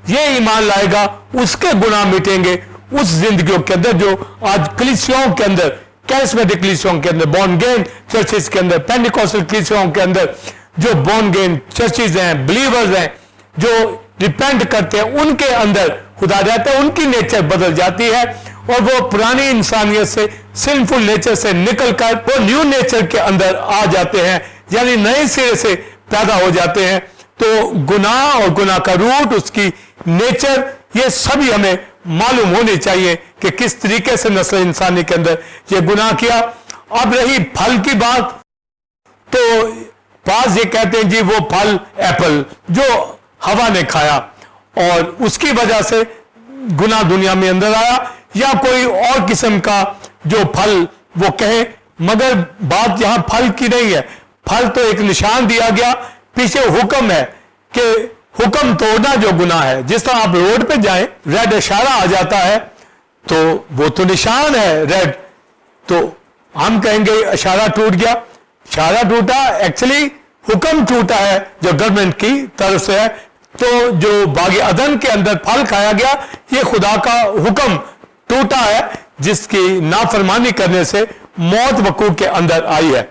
ये ईमान लाएगा, उसके गुनाह मिटेंगे उस जिंदगियों के अंदर जो आज कलीसियाओं के अंदर, कैरिस्मेटिक कलीसियाओं के अंदर, बॉर्न अगेन चर्चेस के अंदर, पेंटिकॉस्टल कलीसियाओं के अंदर जो बॉर्न अगेन चर्चेस हैं, बिलीवर्स हैं, जो रिपेंट करते हैं, उनके अंदर खुदा रहता है, उनकी नेचर बदल जाती है और वो पुरानी इंसानियत से, सिंफुल नेचर से निकलकर वो न्यू नेचर के अंदर आ जाते हैं, यानी नए सिरे से पैदा हो जाते हैं। तो गुनाह और गुनाह का रूट, उसकी नेचर, ये सभी हमें मालूम होनी चाहिए कि किस तरीके से नस्ल इंसानी के अंदर ये गुनाह किया। अब रही फल की बात, تو بعض یہ کہتے ہیں جی وہ پھل ایپل جو ہوا نے کھایا اور اس کی وجہ سے گناہ دنیا میں اندر آیا، یا کوئی اور قسم کا جو پھل وہ کہیں، مگر بات یہاں پھل کی نہیں ہے. پھل تو ایک نشان دیا گیا، پیچھے حکم ہے کہ حکم توڑنا جو گناہ ہے. جس طرح آپ روڈ پہ جائیں ریڈ اشارہ آ جاتا ہے تو وہ تو نشان ہے ریڈ، تو ہم کہیں گے اشارہ ٹوٹ گیا. اشارہ ٹوٹا، ایکچولی حکم ٹوٹا ہے جو گورنمنٹ کی طرف سے ہے. تو جو باغ عدن کے اندر پھل کھایا گیا یہ خدا کا حکم ٹوٹا ہے، جس کی نافرمانی کرنے سے موت وقوع کے اندر آئی ہے.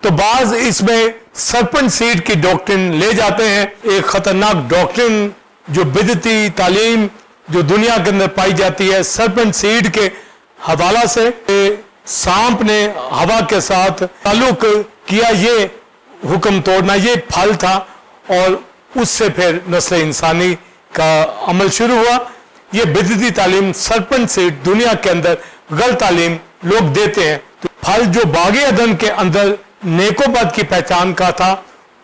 تو بعض اس میں سرپنٹ سیڈ کی ڈاکٹرن لے جاتے ہیں، ایک خطرناک ڈاکٹرن جو بدعتی تعلیم جو دنیا کے اندر پائی جاتی ہے سرپنٹ سیڈ کے حوالہ سے. سانپ نے ہوا کے ساتھ تعلق کیا، یہ حکم توڑنا یہ پھل تھا، اور اس سے پھر نسل انسانی کا عمل شروع ہوا. یہ بدعتی تعلیم سرپنٹ سیڈ دنیا کے اندر غلط تعلیم لوگ دیتے ہیں. تو پھل جو باغ عدن کے اندر نیک و بد کی پہچان کا تھا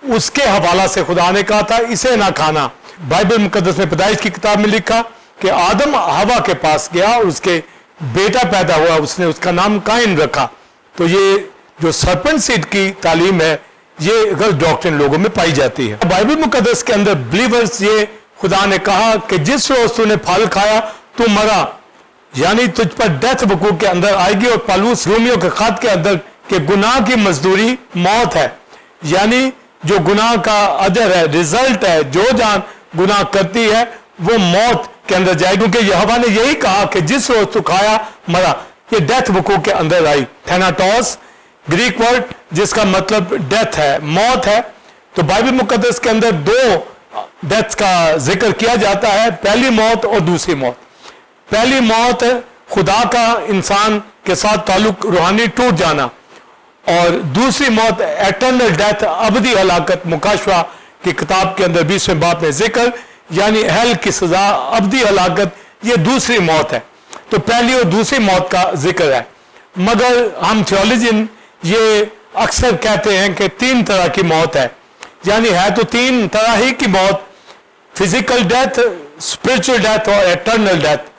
اس کے حوالہ سے خدا نے کہا تھا اسے نہ کھانا. بائبل مقدس میں پیدائش کی کتاب میں لکھا کہ آدم ہوا کے پاس گیا اور اس کے بیٹا پیدا ہوا، اس نے اس کا نام قائن رکھا. تو یہ جو سرپنٹ سیڈ کی تعلیم ہے یہ غلط ڈاکٹرن لوگوں میں پائی جاتی ہے. بائبل مقدس کے اندر بلیورز یہ خدا نے کہا کہ جس روز تو نے پھل کھایا تو مرا، یعنی تجھ پر ڈیتھ وقوع کے اندر آئے گی. اور پالوس رومیوں کے خط کے اندر کہ گناہ کی مزدوری موت ہے، یعنی جو گناہ کا اجر ہے، ریزلٹ ہے، جو جان گناہ کرتی ہے وہ موت کے اندر جائے. کیونکہ یہوہ نے یہی کہا کہ جس روز تو کھایا مرا، یہ ڈیتھ وقوع کے اندر آئی. تھیناٹوس گریک ورڈ جس کا مطلب ڈیتھ ہے، موت ہے. تو بائبل مقدس کے اندر دو ڈیتھ کا ذکر کیا جاتا ہے، پہلی موت اور دوسری موت. پہلی موت خدا کا انسان کے ساتھ تعلق روحانی ٹوٹ جانا، اور دوسری موت ایٹرنل ڈیتھ، ابدی ہلاکت. مکاشفہ کی کتاب کے اندر 20ویں باب میں ذکر، یعنی ہیل کی سزا، ابدی ہلاکت، یہ دوسری موت ہے. تو پہلی اور دوسری موت کا ذکر ہے. مگر ہم تھیولوجین یہ اکثر کہتے ہیں کہ تین طرح کی موت ہے، یعنی ہے تو تین طرح ہی کی موت، فزیکل ڈیتھ، اسپرچل ڈیتھ اور ایٹرنل ڈیتھ.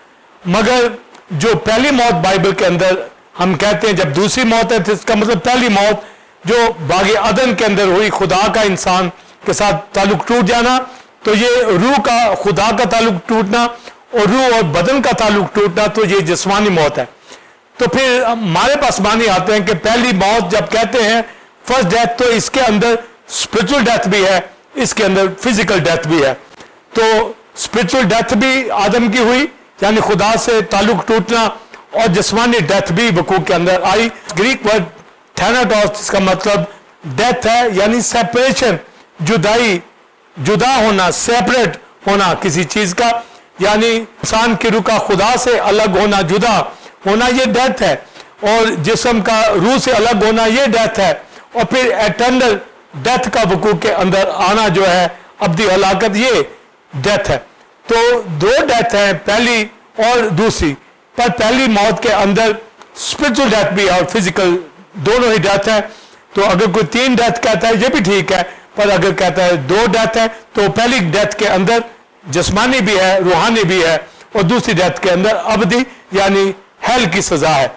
مگر جو پہلی موت بائبل کے اندر ہم کہتے ہیں جب دوسری موت ہے تو اس کا مطلب پہلی موت جو باغ عدن کے اندر ہوئی، خدا کا انسان کے ساتھ تعلق ٹوٹ جانا. تو یہ روح کا خدا کا تعلق ٹوٹنا اور روح اور بدن کا تعلق ٹوٹنا، تو یہ جسمانی موت ہے. تو پھر ہمارے پاس معنی آتے ہیں کہ پہلی موت جب کہتے ہیں فرسٹ ڈیتھ، تو اس کے اندر اسپرچل ڈیتھ بھی ہے، اس کے اندر فزیکل ڈیتھ بھی ہے. تو اسپرچل ڈیتھ بھی آدم کی ہوئی، یعنی خدا سے تعلق ٹوٹنا، اور جسمانی ڈیتھ بھی وقوع کے اندر آئی. گریک ورڈ تھیناٹوس جس کا مطلب ڈیتھ ہے، یعنی سیپریشن، جدائی، جدا ہونا، سیپریٹ ہونا کسی چیز کا، یعنی انسان کی روح کا خدا سے الگ ہونا، جدا ہونا، یہ ڈیتھ ہے. اور جسم کا روح سے الگ ہونا یہ ڈیتھ ہے. اور پھر ایٹرنل ڈیتھ کا وقوع کے اندر آنا جو ہے، ابدی ہلاکت، یہ ڈیتھ ہے. تو دو ڈیتھ ہیں، پہلی اور دوسری. پر پہلی موت کے اندر اسپرچل ڈیتھ بھی ہے اور فزیکل دونوں ہی ڈیتھ ہے. تو اگر کوئی تین ڈیتھ کہتا ہے یہ بھی ٹھیک ہے، پر اگر کہتا ہے دو ڈیتھ ہے تو پہلی ڈیتھ کے اندر جسمانی بھی ہے، روحانی بھی ہے، اور دوسری ڈیتھ کے اندر ابدی یعنی ہیل کی سزا ہے.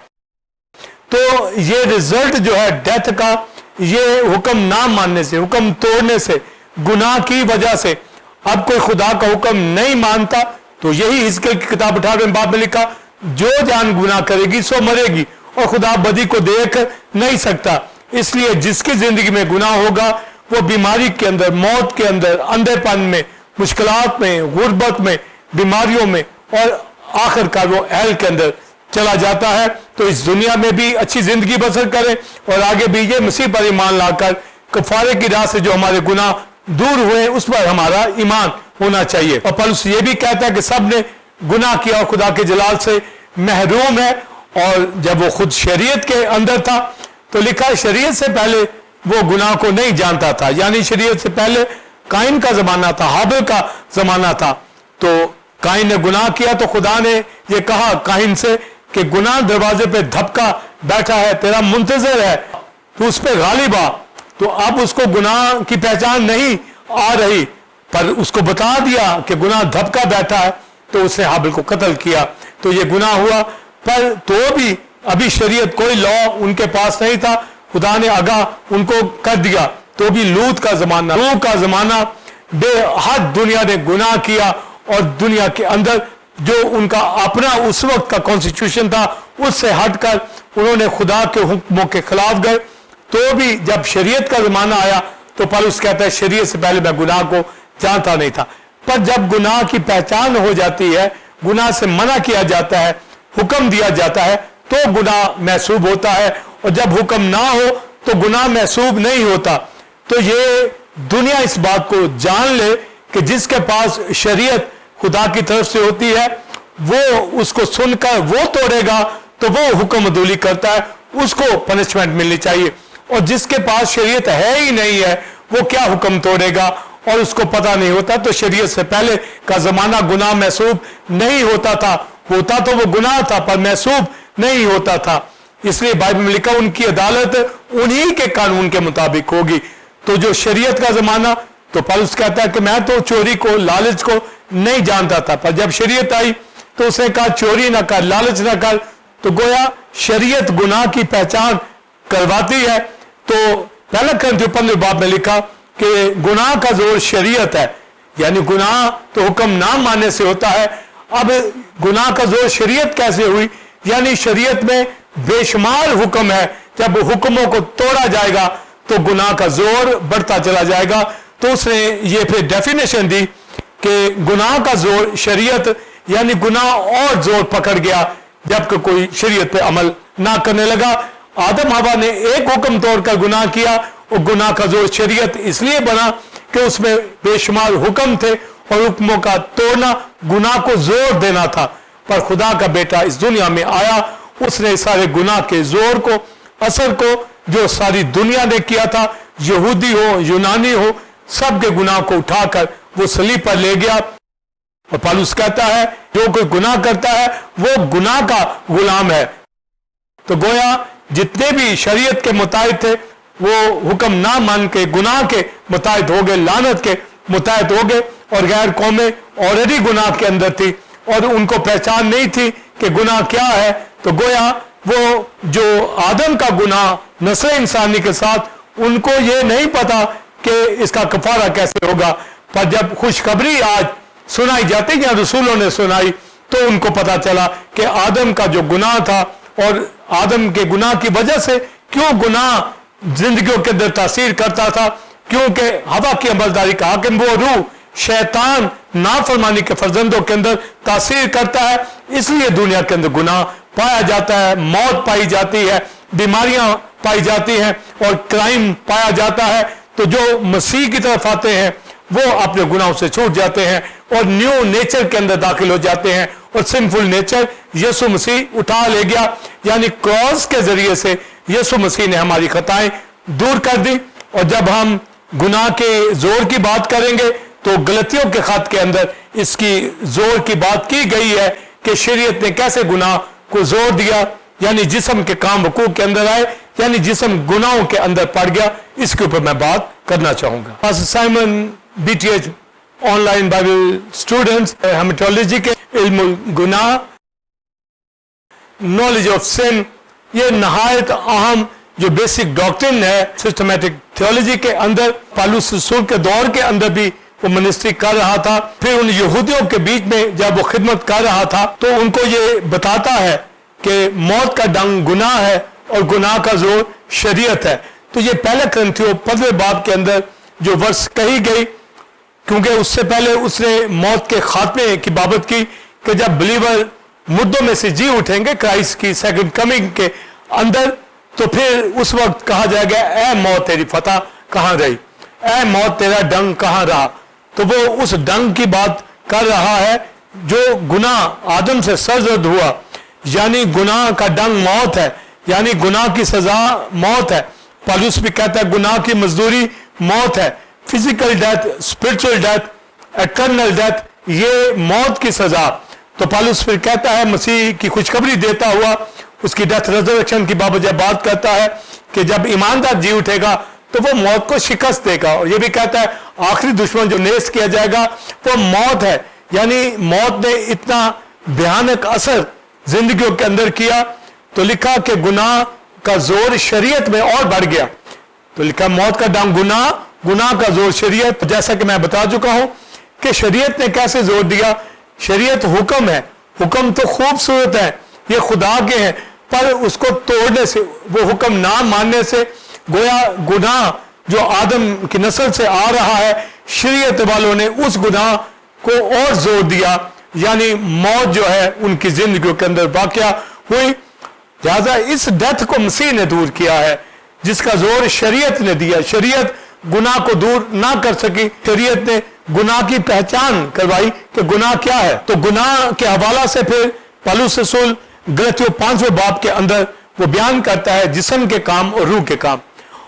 تو یہ رزلٹ جو ہے ڈیتھ کا، یہ حکم نہ ماننے سے، حکم توڑنے سے، گناہ کی وجہ سے. اب کوئی خدا کا حکم نہیں مانتا تو یہی حزقیل کی کتاب 18ویں باب میں لکھا، جو جان گناہ کرے گی سو مرے گی، اور خدا بدی کو دیکھ نہیں سکتا. اس لیے جس کی زندگی میں گناہ ہوگا وہ بیماری کے اندر، موت کے اندر، اندھے پن میں، مشکلات میں، غربت میں، بیماریوں میں، اور آخر کار وہ ہیل کے اندر چلا جاتا ہے. تو اس دنیا میں بھی اچھی زندگی بسر کریں، اور آگے بھی یہ مسیح پر ایمان لا کر کفارے کی راہ سے جو ہمارے گناہ دور ہوئے اس پر ہمارا ایمان ہونا چاہیے. اور پولس یہ بھی کہتا ہے کہ سب نے گناہ کیا اور خدا کے جلال سے محروم ہے. اور جب وہ خود شریعت کے اندر تھا تو لکھا شریعت سے پہلے وہ گناہ کو نہیں جانتا تھا، یعنی شریعت سے پہلے قائن کا زمانہ تھا، حابل کا زمانہ تھا. تو قائن نے گناہ کیا تو خدا نے یہ کہا قائن سے کہ گناہ دروازے پہ دھپکا بیٹھا ہے، تیرا منتظر ہے، تو اس پہ غالب آ. تو اب اس کو گناہ کی پہچان نہیں آ رہی، پر اس کو بتا دیا کہ گناہ دھبکا بیٹھا ہے، تو اس نے حابل کو قتل کیا، تو یہ گناہ ہوا۔ پر تو بھی ابھی شریعت کوئی لا ان کے پاس نہیں تھا، خدا نے آگاہ ان کو کر دیا۔ تو بھی لوط کا زمانہ، نوح کا زمانہ، بے حد دنیا نے گناہ کیا، اور دنیا کے اندر جو ان کا اپنا اس وقت کا کانسٹیٹیوشن تھا اس سے ہٹ کر انہوں نے خدا کے حکموں کے خلاف گئے۔ تو بھی جب شریعت کا زمانہ آیا تو پالوس کہتا ہے شریعت سے پہلے میں گناہ کو جانتا نہیں تھا۔ پر جب گناہ کی پہچان ہو جاتی ہے، گناہ سے منع کیا جاتا ہے، حکم دیا جاتا ہے، تو گناہ محسوب ہوتا ہے، اور جب حکم نہ ہو تو گناہ محسوب نہیں ہوتا۔ تو یہ دنیا اس بات کو جان لے کہ جس کے پاس شریعت خدا کی طرف سے ہوتی ہے، وہ اس کو سن کر وہ توڑے گا تو وہ حکم عدولی کرتا ہے، اس کو پنشمنٹ ملنی چاہیے۔ اور جس کے پاس شریعت ہے ہی نہیں ہے، وہ کیا حکم توڑے گا، اور اس کو پتہ نہیں ہوتا۔ تو شریعت سے پہلے کا زمانہ گناہ محسوب نہیں ہوتا تھا، ہوتا تو وہ گناہ تھا پر محسوب نہیں ہوتا تھا۔ اس لیے بائبل میں لکھا ان کی عدالت انہی کے قانون کے مطابق ہوگی۔ تو جو شریعت کا زمانہ، تو پالوس کہتا ہے کہ میں تو چوری کو، لالچ کو نہیں جانتا تھا، پر جب شریعت آئی تو اس نے کہا چوری نہ کر، لالچ نہ کر۔ تو گویا شریعت گناہ کی پہچان کرواتی ہے۔ تو پہلا کرنتھیوں 15 باب میں لکھا کہ گناہ کا زور شریعت ہے، یعنی گناہ تو حکم نہ ماننے سے ہوتا ہے۔ اب گناہ کا زور شریعت کیسے ہوئی؟ یعنی شریعت میں بے شمار حکم ہے، جب حکموں کو توڑا جائے گا تو گناہ کا زور بڑھتا چلا جائے گا۔ تو اس نے یہ پھر ڈیفینیشن دی کہ گناہ کا زور شریعت، یعنی گناہ اور زور پکڑ گیا جبکہ کوئی شریعت پہ عمل نہ کرنے لگا۔ آدم حوا نے ایک حکم توڑ کر گناہ کیا، اور گناہ کا زور شریعت اس لیے بنا کہ اس میں بے شمار حکم تھے، اور حکموں کا توڑنا گناہ کو زور دینا تھا۔ پر خدا کا بیٹا اس دنیا میں آیا، اس نے سارے گناہ کے زور کو، اثر کو جو ساری دنیا نے کیا تھا، یہودی ہو یونانی ہو، سب کے گناہ کو اٹھا کر وہ صلیب پر لے گیا۔ اور پالوس کہتا ہے جو کوئی گناہ کرتا ہے وہ گناہ کا غلام ہے۔ تو گویا جتنے بھی شریعت کے متحد تھے وہ حکم نہ مان کے گناہ کے متحد ہو گئے، لعنت کے متحد ہو گئے، اور غیر قومیں آلریڈی گناہ کے اندر تھی اور ان کو پہچان نہیں تھی کہ گناہ کیا ہے۔ تو گویا وہ جو آدم کا گناہ نسل انسانی کے ساتھ، ان کو یہ نہیں پتا کہ اس کا کفارہ کیسے ہوگا، پر جب خوشخبری آج سنائی جاتی یا رسولوں نے سنائی تو ان کو پتا چلا کہ آدم کا جو گناہ تھا، اور آدم کے گناہ کی وجہ سے کیوں گناہ زندگیوں کے اندر تاثیر کرتا تھا، کیونکہ ہوا کی عملداری کا حاکم وہ روح شیطان نافرمانی کے فرزندوں کے اندر تاثیر کرتا ہے، اس لیے دنیا کے اندر گناہ پایا جاتا ہے، موت پائی جاتی ہے، بیماریاں پائی جاتی ہیں، اور کرائم پایا جاتا ہے۔ تو جو مسیح کی طرف آتے ہیں وہ اپنے گناہوں سے چھوٹ جاتے ہیں اور نیو نیچر کے اندر داخل ہو جاتے ہیں، اور سنفل نیچر یسوع مسیح اٹھا لے گیا، یعنی کراس کے ذریعے سے یسوع مسیح نے ہماری خطائیں دور کر دی۔ اور جب ہم گناہ کے زور کی بات کریں گے تو غلطیوں کے خط کے اندر اس کی زور کی بات کی گئی ہے کہ شریعت نے کیسے گناہ کو زور دیا، یعنی جسم کے کام وقوع کے اندر آئے، یعنی جسم گناہوں کے اندر پڑ گیا۔ اس کے اوپر میں بات کرنا چاہوں گا۔ Pastor Simon BTH online Bible students, hamartiology کے علم گناہ، نالج آف سن، یہ نہایت اہم جو بیسک ڈاکٹرن ہے سسٹمیٹک تھیولوجی کے اندر۔ پالوس رسول کے دور کے اندر بھی وہ منسٹری کر رہا تھا، پھر ان یہودیوں کے بیچ میں جب وہ خدمت کر رہا تھا تو ان کو یہ بتاتا ہے کہ موت کا ڈنگ گناہ ہے اور گناہ کا زور شریعت ہے۔ تو یہ پہلے کرنتھیوں 15 باب کے اندر جو ورس کہی گئی، کیونکہ اس سے پہلے اس نے موت کے خاتمے کی بابت کی کہ جب بلیور مردوں میں سے جی اٹھیں گے کرائسٹ کی سیکنڈ کمنگ کے اندر، تو پھر اس وقت کہا جائے گا اے موت تیری فتح کہاں رہی، اے موت تیرا ڈنگ کہاں رہا۔ تو وہ اس ڈنگ کی بات کر رہا ہے جو گناہ آدم سے سرزد ہوا، یعنی گناہ کا ڈنگ موت ہے، یعنی گناہ کی سزا موت ہے۔ پالوس بھی کہتا ہے گناہ کی مزدوری موت ہے، physical death, spiritual death, eternal death, یہ موت کی سزا۔ تو پالوس پھر کہتا ہے مسیح کی خوشخبری دیتا ہوا اس کی ڈیتھ ریزریکشن کی بابت جب بات کرتا ہے کہ جب ایماندار جی اٹھے گا تو وہ موت کو شکست دے گا. اور یہ بھی کہتا ہے آخری دشمن جو نیست کیا جائے گا وہ موت ہے. یعنی موت نے اتنا بھیانک اثر زندگیوں کے اندر کیا تو لکھا کہ گناہ کا زور شریعت میں اور بڑھ گیا. تو لکھا موت کا ڈنگ گناہ کا زور شریعت. جیسا کہ میں بتا چکا ہوں کہ شریعت نے کیسے زور دیا. شریعت حکم ہے, حکم تو خوبصورت ہے, یہ خدا کے ہیں, پر اس کو توڑنے سے, وہ حکم نہ ماننے سے گویا گناہ جو آدم کی نسل سے آ رہا ہے, شریعت والوں نے اس گناہ کو اور زور دیا. یعنی موت جو ہے ان کی زندگیوں کے اندر واقعہ ہوئی. لہذا اس ڈیتھ کو مسیح نے دور کیا ہے جس کا زور شریعت نے دیا. شریعت گناہ کو دور نہ کر سکی. شریعت نے گناہ کی پہچان کروائی کہ گناہ کیا ہے. تو گناہ کے حوالہ سے پھر پالوس رسول غلطیوں 5ویں باب کے اندر وہ بیان کرتا ہے جسم کے کام اور روح کے کام.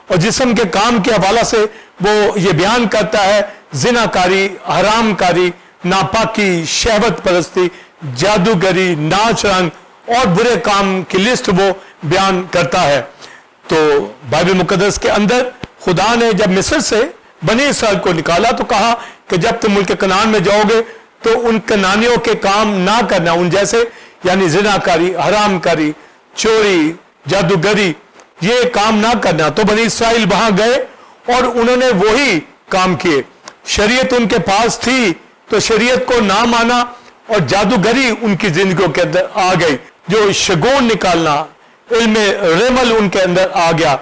اور جسم کے کام کے حوالہ سے وہ یہ بیان کرتا ہے زناکاری, حرام کاری, ناپاکی, شہوت پرستی, جادوگری, ناچ رنگ اور برے کام کی لسٹ وہ بیان کرتا ہے. تو بائبل مقدس کے اندر خدا نے جب مصر سے بنی اسرائیل کو نکالا تو کہا کہ جب تم ملک کنعان میں جاؤ گے تو ان کنعانیوں کے کام نہ کرنا, ان جیسے, یعنی زناکاری, حرام کاری, چوری, جادوگری, یہ کام نہ کرنا. تو بنی اسرائیل وہاں گئے اور انہوں نے وہی کام کیے. شریعت ان کے پاس تھی تو شریعت کو نہ مانا اور جادوگری ان کی زندگیوں کے اندر آ گئی. جو شگون نکالنا, علم ریمل ان کے اندر آ گیا.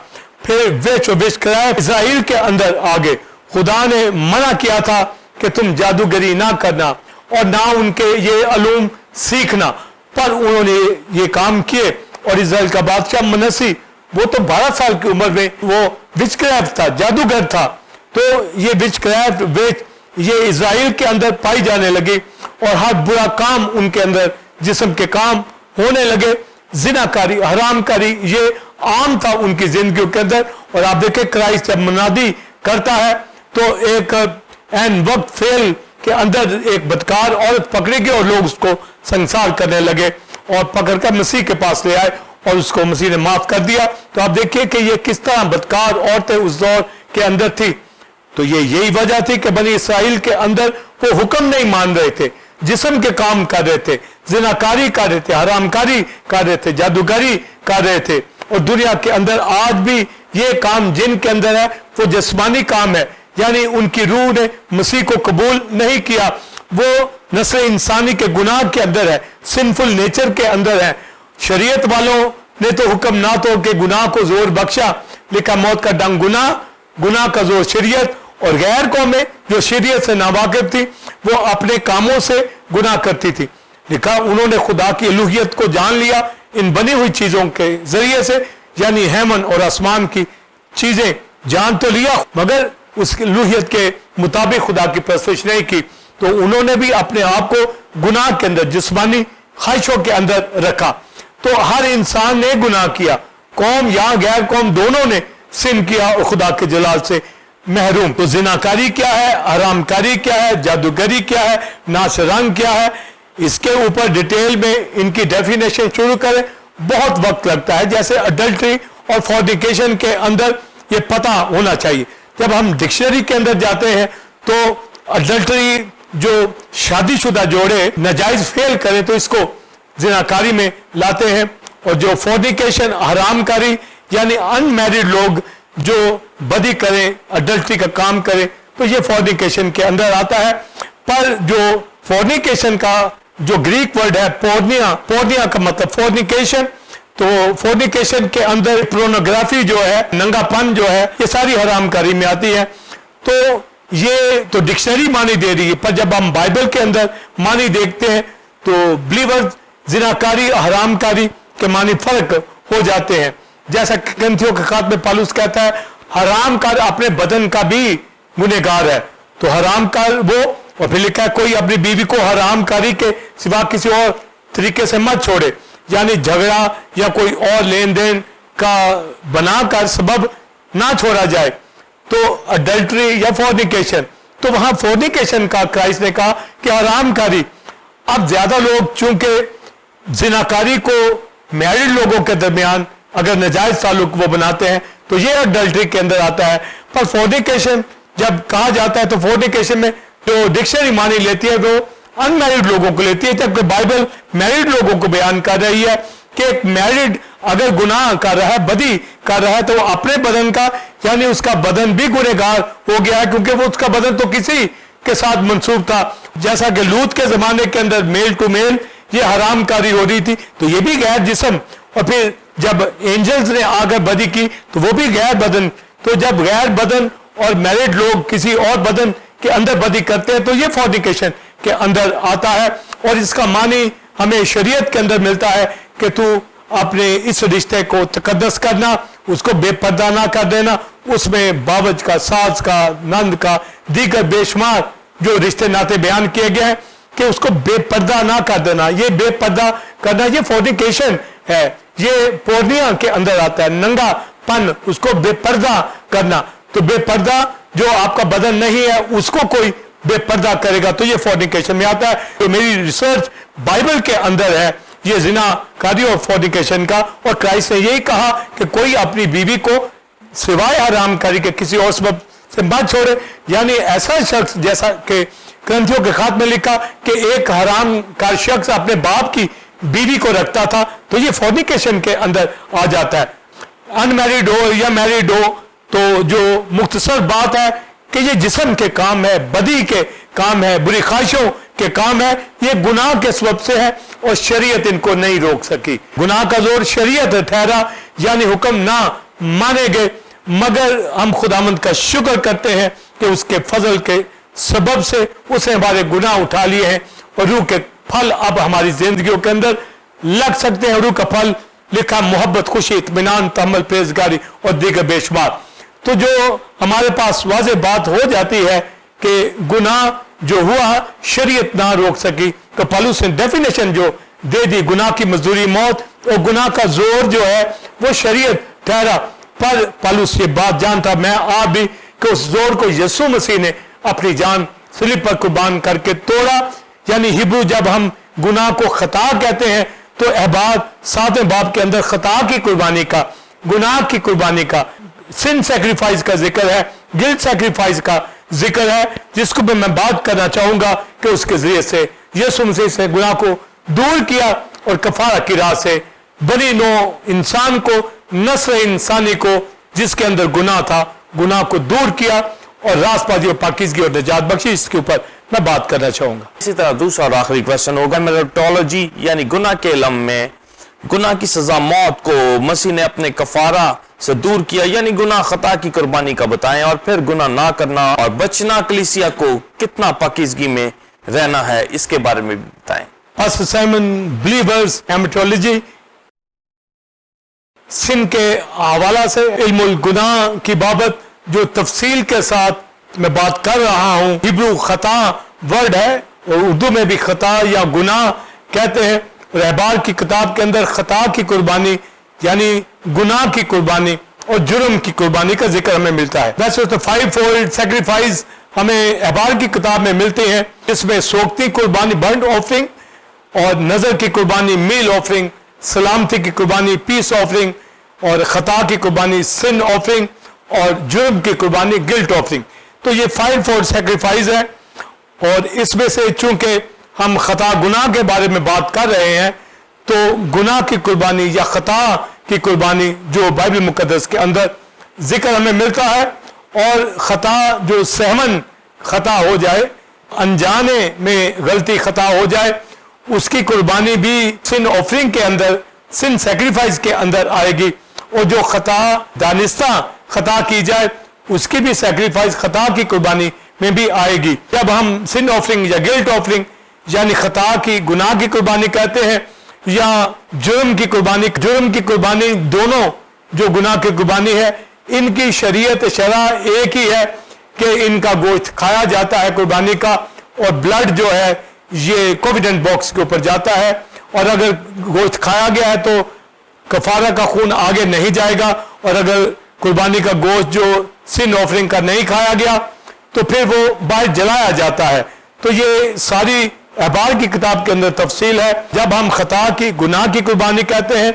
پھر وچکرافٹ اسرائیل کے اندر آ گئے. خدا نے منع کیا تھا کہ تم جادوگری نہ کرنا اور نہ ان کے یہ علوم سیکھنا, پر انہوں نے یہ کام کیے. اور اسرائیل کا بادشاہ منسی, وہ تو 12 سال کی عمر میں وہ وچکرافٹ تھا, جادوگر تھا. تو یہ وچکرافٹ یہ اسرائیل کے اندر پائی جانے لگی اور ہر برا کام ان کے اندر جسم کے کام ہونے لگے. زناکاری, حرام کاری, یہ عام تھا ان کی زندگیوں کے اندر. اور آپ دیکھیں کرائسٹ جب منادی کرتا ہے تو ایک این وقت فعل کے اندر ایک بدکار عورت پکڑی گئی اور لوگ اس کو سنسار کرنے لگے اور پکڑ کر مسیح کے پاس لے آئے اور اس کو مسیح نے معاف کر دیا. تو آپ دیکھیں کہ یہ کس طرح بدکار عورتیں اس دور کے اندر تھی. تو یہی وجہ تھی کہ بنی اسرائیل کے اندر وہ حکم نہیں مان رہے تھے, جسم کے کام کر رہے تھے, زناکاری کر رہے تھے, حرام کاری کر رہے تھے, جادوگری کر رہے تھے. اور دنیا کے اندر آج بھی یہ کام جن کے اندر ہے وہ جسمانی کام ہے. یعنی ان کی روح نے مسیح کو قبول نہیں کیا, وہ نسل انسانی کے گناہ کے اندر ہے, سنفل نیچر کے اندر ہے. شریعت والوں نے تو حکم نہ تو کہ گناہ کو زور بخشا, لکھا موت کا ڈنگ گناہ کا زور شریعت. اور غیر قومیں جو شریعت سے ناواقف تھی وہ اپنے کاموں سے گناہ کرتی تھی. لکھا انہوں نے خدا کی الوہیت کو جان لیا ان بنی ہوئی چیزوں کے ذریعے سے, یعنی ہیمن اور آسمان کی چیزیں جان تو لیا مگر اس کی الوہیت کے مطابق خدا کی پرستش نہیں کی. تو انہوں نے بھی اپنے آپ کو گناہ کے اندر, جسمانی خواہشوں کے اندر رکھا. تو ہر انسان نے گناہ کیا, قوم یا غیر قوم دونوں نے سن کیا اور خدا کے جلال سے محروم. تو زناکاری کیا ہے, حرام کاری کیا ہے, جادوگری کیا ہے, ناچ رنگ کیا ہے, اس کے اوپر ڈیٹیل میں ان کی ڈیفینیشن شروع کریں بہت وقت لگتا ہے. جیسے اڈلٹری اور فورنیکیشن کے اندر یہ پتہ ہونا چاہیے. جب ہم ڈکشنری کے اندر جاتے ہیں تو اڈلٹری جو شادی شدہ جوڑے ناجائز فعل کریں تو اس کو زناکاری میں لاتے ہیں. اور جو فورنیکیشن, حرام کاری, یعنی ان میریڈ لوگ جو بدی کریں, اڈلٹری کا کام کریں, تو یہ فورنیکیشن کے اندر آتا ہے. پر جو فورنیکیشن کا جو گریک ورڈ ہے پورنیا کا مطلب فورنیکیشن, تو فورنیکیشن کے اندر پورنوگرافی جو ہے, ننگا پن جو ہے, یہ ساری حرام کاری میں آتی ہے. تو یہ تو ڈکشنری معنی دے رہی ہے, پر جب ہم بائبل کے اندر معنی دیکھتے ہیں تو بلیور زناکاری حرام کاری کے معنی فرق ہو جاتے ہیں. جیسا کرنتھیوں کے خط میں پالوس کہتا ہے حرام کار اپنے بدن کا بھی گنہگار ہے. تو حرام کار وہ, اور پھر لکھا ہے کوئی اپنی بیوی کو حرام کاری کے سوا کسی اور طریقے سے مت چھوڑے, یعنی جھگڑا یا کوئی اور لین دین کا بنا کر سبب نہ چھوڑا جائے. تو اڈلٹری یا فورنیکیشن, تو وہاں فورنیکیشن کا کرائسٹ نے کہا کہ حرام کاری. اب زیادہ لوگ چونکہ زناکاری کو میرڈ لوگوں کے درمیان اگر ناجائز تعلق وہ بناتے ہیں تو یہ اڈلٹری کے اندر آتا ہے. پر فورنیکیشن جب کہا جاتا ہے تو فورنیکیشن میں جو ڈکشنری معنی لیتی ہے وہ ان میرڈ لوگوں کو لیتی ہے، جبکہ بائبل میرڈ لوگوں کو بیان کر رہی ہے کہ ایک میرڈ اگر گناہ کر رہا ہے، بدی کر رہا ہے، تو وہ اپنے بدن کا یعنی اس کا بدن بھی گنہگار ہو گیا ہے، کیونکہ وہ اس کا بدن تو کسی کے ساتھ منسوب تھا. جیسا کہ لوط کے زمانے کے اندر میل ٹو میل یہ حرام کاری ہو رہی تھی، تو یہ بھی غیر جسم. اور پھر جب اینجلز نے آ کر بدی کی تو وہ بھی غیر بدن. تو جب غیر بدن اور میرڈ لوگ کسی اور بدن کے اندر بدی کرتے ہیں تو یہ فورنیکیشن کے اندر آتا ہے. اور اس کا معنی ہمیں شریعت کے اندر ملتا ہے کہ تو اپنے اس رشتے کو تقدس کرنا، اس کو بے پردہ نہ کر دینا. اس میں باوج کا، ساز کا، نند کا، دیگر بے شمار جو رشتے ناطے بیان کیے گئے ہیں کہ اس کو بے پردہ نہ کر دینا. یہ بے پردہ کرنا یہ فورنیکیشن ہے، یہ پورنیا کے اندر آتا ہے. ننگا پن، اس کو بے پردہ کرنا. تو بے پردہ جو آپ کا بدن نہیں ہے اس کو کوئی بے پردہ کرے گا تو یہ فورنیکیشن میں آتا ہے. تو میری ریسرچ بائبل کے اندر ہے یہ زنا کاری اور فورنیکیشن کا. اور کرائسٹ نے یہی کہا کہ کوئی اپنی بیوی کو سوائے حرام کاری کے کسی اور سبب سے مت چھوڑے. یعنی ایسا شخص جیسا کہ کرنتھیوں کے خط میں لکھا کہ ایک حرام کار شخص اپنے باپ کی بیوی کو رکھتا تھا تو یہ فورنیکیشن کے اندر آ جاتا ہے. ان میریڈ ہو یا میریڈ ہو تو جو مختصر بات ہے کہ یہ جسم کے کام ہے، بدی کے کام ہے، بری خواہشوں کے کام ہے، یہ گناہ کے سبب سے ہے اور شریعت ان کو نہیں روک سکی. گناہ کا زور شریعت ٹھہرا، یعنی حکم نہ مانے گئے. مگر ہم خداوند کا شکر کرتے ہیں کہ اس کے فضل کے سبب سے اس نے ہمارے گناہ اٹھا لیے ہیں اور روح کے پھل اب ہماری زندگیوں کے اندر لگ سکتے ہیں. روح کا پھل لکھا محبت، خوشی، اطمینان، تحمل، پرہیزگاری اور دیگر بے شمار. تو جو ہمارے پاس واضح بات ہو جاتی ہے کہ گناہ جو ہوا شریعت نہ روک سکی، تو پالوس نے ڈیفینیشن جو دے دی گناہ کی مزدوری موت، اور گناہ کا زور جو ہے وہ شریعت ٹھہرا. پر پالوس یہ بات جانتا، میں آپ بھی، کہ اس زور کو یسوع مسیح نے اپنی جان صلیب پر قربان کر کے توڑا. یعنی ہبرو جب ہم گناہ کو خطا کہتے ہیں تو احبار 7ویں باب کے اندر خطا کی قربانی کا، گناہ کی قربانی کا، سن سیکریفائز کا ذکر ہے، گلٹ سیکریفائز کا ذکر ہے، جس کو بھی میں بات کرنا چاہوں گا کہ اس کے ذریعے سے یسوع مسیح سے گناہ کو دور کیا اور کفارہ کی راہ سے بنی نو انسان کو، نسل انسانی کو جس کے اندر گناہ تھا، گناہ کو دور کیا اور راست بازی اور پاکیزگی اور نجات بخشی. اس کے اوپر میں بات کرنا چاہوں گا. اسی طرح دوسرا اور آخری کوشچن ہوگا میرٹولوجی، یعنی گناہ کے علم میں گناہ کی سزا موت کو مسیح نے اپنے کفارہ سے دور کیا، یعنی گناہ خطا کی قربانی کا بتائیں، اور پھر گناہ نہ کرنا اور بچنا کلیسیا کو کتنا پاکیزگی میں رہنا ہے اس کے بارے میں بھی بتائیں. پاسٹر سائمن بلیورز ہیمٹولوجی سن کے حوالہ سے علم الگناہ کی بابت جو تفصیل کے ساتھ میں بات کر رہا ہوں. ہبرو خطا ورڈ ہے اور اردو میں بھی خطا یا گناہ کہتے ہیں. رہبار کی کتاب کے اندر خطا کی قربانی یعنی گناہ کی قربانی اور جرم کی قربانی کا ذکر ہمیں ملتا ہے. ویسے تو 5-fold سیکریفائز ہمیں احبار کی کتاب میں ملتے ہیں، اس میں سوگتی قربانی برنٹ آفرنگ، اور نظر کی قربانی میل آفرنگ، سلامتی کی قربانی پیس آفرنگ، اور خطا کی قربانی سن آفرنگ، اور جرم کی قربانی گلٹ آفرنگ. تو یہ 5-fold سیکریفائز ہے. اور اس میں سے چونکہ ہم خطا گناہ کے بارے میں بات کر رہے ہیں تو گناہ کی قربانی یا خطا کی قربانی جو بائبل مقدس کے اندر ذکر ہمیں ملتا ہے، اور خطا جو سہمن خطا ہو جائے، انجانے میں غلطی خطا ہو جائے، اس کی قربانی بھی سن آفرنگ کے اندر، سن سیکریفائز کے اندر آئے گی. اور جو خطا دانستہ خطا کی جائے اس کی بھی سیکریفائز خطا کی قربانی میں بھی آئے گی. جب ہم سن آفرنگ یا گلٹ آفرنگ یعنی خطا کی گناہ کی قربانی کہتے ہیں یا جرم کی قربانی، جرم کی قربانی دونوں جو گناہ کی قربانی ہے ان کی شریعت شرع ایک ہی ہے کہ ان کا گوشت کھایا جاتا ہے قربانی کا، اور بلڈ جو ہے یہ کوویڈنٹ باکس کے اوپر جاتا ہے، اور اگر گوشت کھایا گیا ہے تو کفارہ کا خون آگے نہیں جائے گا، اور اگر قربانی کا گوشت جو سن آفرنگ کا نہیں کھایا گیا تو پھر وہ باہر جلایا جاتا ہے. تو یہ ساری احبار کی کتاب کے اندر تفصیل ہے. جب ہم خطا کی گناہ کی قربانی کہتے ہیں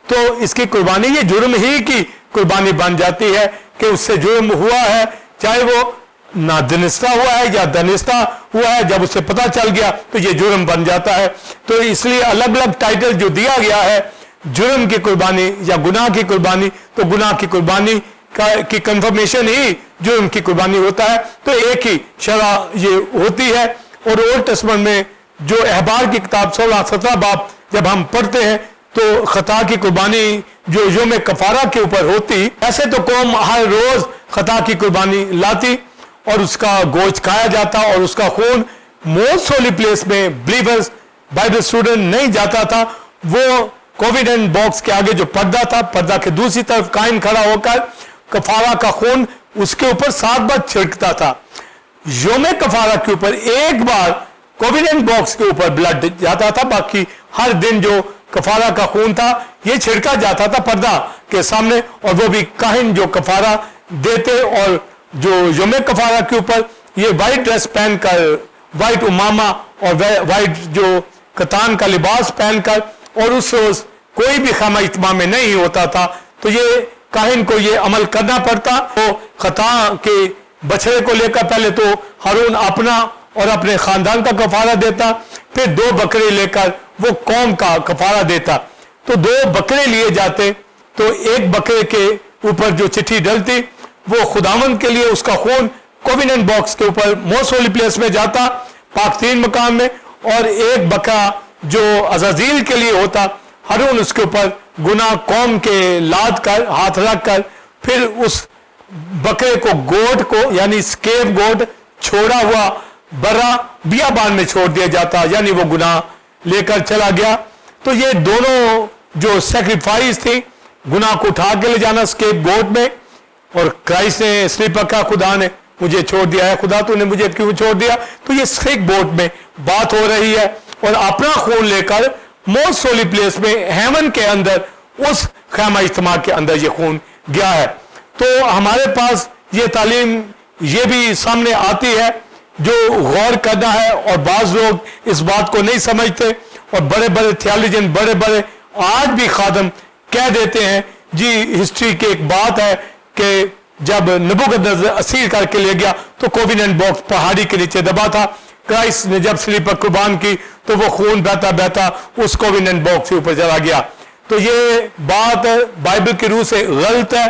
تو اس کی قربانی یہ جرم ہی کی कुर्बानी बन जाती है कि उससे जुर्म हुआ है, चाहे वो नादनिस्ता हुआ है या दनिस्ता हुआ है, जब उसे पता चल गया तो ये जुर्म बन जाता है। तो इसलिए अलग अलग टाइटल जो दिया गया है, जुर्म की कुर्बानी या गुनाह की कुर्बानी, तो गुनाह की कुर्बानी की कंफर्मेशन ही जुर्म की कुर्बानी होता है। तो एक ही शरअ ये होती है। और ओल्ड टेस्टमेंट में जो अहबार की किताब 16-17 बाब जब हम पढ़ते हैं तो खता की कुर्बानी जो योम कफारा के ऊपर होती, ऐसे तो कौम हर रोज खता की कुर्बानी लाती और उसका गोश्त खाया जाता और उसका खून मोस्ट होली प्लेस में बिलीवर्स बाइबल स्टूडेंट नहीं जाता था। वो कोविडेंट बॉक्स के आगे जो पर्दा था, पर्दा के दूसरी तरफ कायम खड़ा होकर कफारा का खून उसके ऊपर 7 बार छिड़कता था। योम कफारा के ऊपर एक बार कोविडेंट बॉक्स के ऊपर ब्लड जाता था, बाकी हर दिन जो कफारा का खून था ये छिड़का जाता था पर्दा के सामने, और वो भी काहिन जो कफारा देते। और जो योम कफारा के ऊपर ये वाइट ड्रेस पहनकर, वाइट उमामा और वाइट जो कतान का लिबास पहनकर, और उस रोज कोई भी खामा इत्मा में नहीं होता था, तो ये काहिन को ये अमल करना पड़ता। वो खता के बछड़े को लेकर पहले तो हारून अपना और अपने खानदान का कफारा देता, फिर 2 बकरे लेकर वो कौम का कफारा देता। तो 2 बकरे लिए जाते, तो एक बकरे के ऊपर जो चिट्ठी डलती वो खुदावंद के लिए उसका खून कोविनेंट बॉक्स के ऊपर मोस्ट होली प्लेस में जाता पाक-तीन मकाम में, और एक बकरा जो अज़ाज़ील के लिए होता, हारून उसके ऊपर गुनाह कौम के लाद कर हाथ रख कर फिर उस बकरे को गोट को यानी स्केप गोट छोड़ा हुआ बर्रा बियाबान में छोड़ दिया जाता, यानी वो गुनाह लेकर चला गया। तो ये दोनों जो सैक्रिफाइस थी, गुनाह को उठा के ले जाना स्केप गोट में, और क्राइस्ट ने स्लीप रखा, खुदा ने मुझे छोड़ दिया है, खुदा तूने मुझे क्यों छोड़ दिया। तो ये स्केप गोट में बात हो रही है, और अपना खून लेकर मोस्ट होली प्लेस में हेवन के अंदर उस खैमा इज्तिमा के अंदर ये खून गया है। तो हमारे पास ये तालीम ये भी सामने आती है जो गौर करना है, और बाज लोग इस बात को नहीं समझते, और बड़े बड़े थियोलॉजियन बड़े बड़े आज भी खादम कह देते हैं जी हिस्ट्री की एक बात है कि जब नबूकदनेस्सर असीर करके ले गया तो कोविनेंट बॉक्स पहाड़ी के नीचे दबा था। क्राइस्ट ने जब स्लीप पर कुर्बान की तो वो खून बहता बहता उस कोविनेंट बॉक्स के ऊपर चला गया। तो ये बात बाइबल की रूह से गलत है।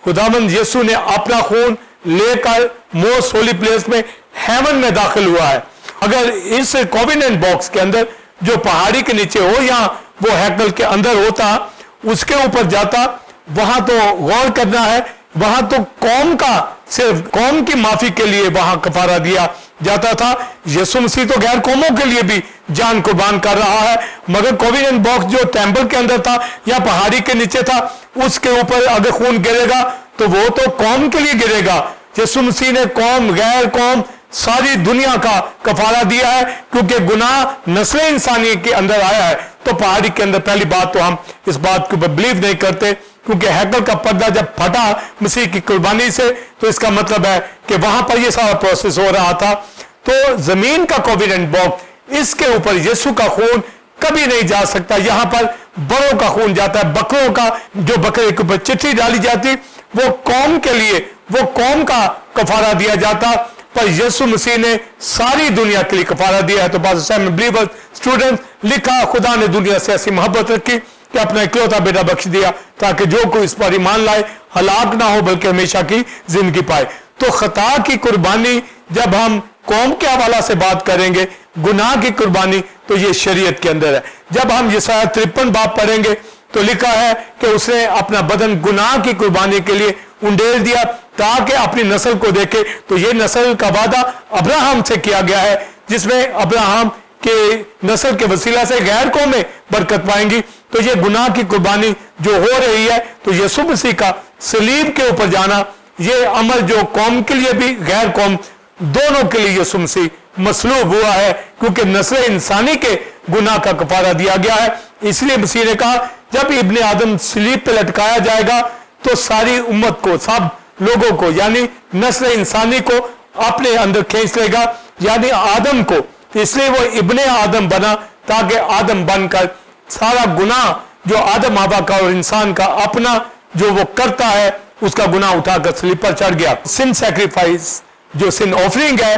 खुदावंद यीशु ने अपना खून लेकर मोस्ट होली प्लेस में हेवन में दाखिल हुआ है। अगर इस कोविनेंट बॉक्स के अंदर जो पहाड़ी के नीचे हो या वो हैकल के अंदर होता, उसके ऊपर जाता, वहां तो गौर करना है, वहां तो कौम का सिर्फ कौम की माफी के लिए वहां कफारा दिया जाता था। यीशु मसीह तो गैर कौमों के लिए भी जान कुर्बान कर रहा है, मगर कोविनेंट बॉक्स जो टेंपल के अंदर था या पहाड़ी के नीचे था, उसके ऊपर अगर खून गिरेगा तो वो तो कौम के लिए गिरेगा। यीशु मसीह ने कौम गैर कौम सारी दुनिया का कफारा दिया है, क्योंकि गुनाह नस्ल इंसानी के अंदर आया है। तो पहाड़ी के अंदर पहली बात तो हम इस बात के ऊपर बिलीव नहीं करते, क्योंकि हैकल का पर्दा जब फटा मसीह की कुर्बानी से, तो इसका मतलब है कि वहां पर ये सारा प्रोसेस हो रहा था। तो जमीन का कोविनेंट बॉक्स, इसके ऊपर यीशु का खून कभी नहीं जा सकता। यहां पर बड़ों का खून जाता है, बकरों का, जो बकरे के ऊपर चिट्ठी डाली जाती वो कौम के लिए, वो कौम का कफारा दिया जाता, पर यीशु मसीह ने सारी दुनिया के लिए कफारा दिया है। तो बिलीवर स्टूडेंट लिखा, खुदा ने दुनिया से ऐसी मोहब्बत रखी कि अपना इकलौता बेटा बख्श दिया, ताकि जो कोई इस पर ईमान लाए हलाक ना हो बल्कि हमेशा की जिंदगी पाए। तो खता की कुर्बानी जब हम कौम के हवाला से बात करेंगे, गुनाह की कुर्बानी तो ये शरीयत के अंदर है। जब हम यशायाह 53 बाब पढ़ेंगे तो लिखा है कि उसने अपना बदन गुनाह की कुर्बानी के लिए उंडेल दिया ताकि अपनी नस्ल को देखे। तो ये नस्ल का वादा अब्राहम से किया गया है, जिसमें अब्राहम के नस्ल के वसीला से गैर कौमें बरकत पाएंगी। तो ये गुनाह की कुर्बानी जो हो रही है, तो यीशु मसीह का सलीब के ऊपर जाना, ये अमल जो कौम के लिए भी गैर कौम दोनों के लिए यीशु मसीह मसलूब हुआ है, क्योंकि नस्ल इंसानी के गुनाह का कफारा दिया गया है। इसलिए मसीह ने कहा जब इब्ने आदम सलीब पे लटकाया जाएगा तो सारी उम्मत को, सब लोगों को, यानी नस्ल इंसानी को अपने अंदर खींच लेगा, यानी आदम को। इसलिए वो इब्ने आदम बना ताकि आदम बनकर सारा गुनाह जो आदम हवा का और इंसान का अपना جو وہ کرتا ہے اس کا گناہ اٹھا کر صلیب پر چڑھ گیا. سن سیکریفائس جو سن آفرنگ ہے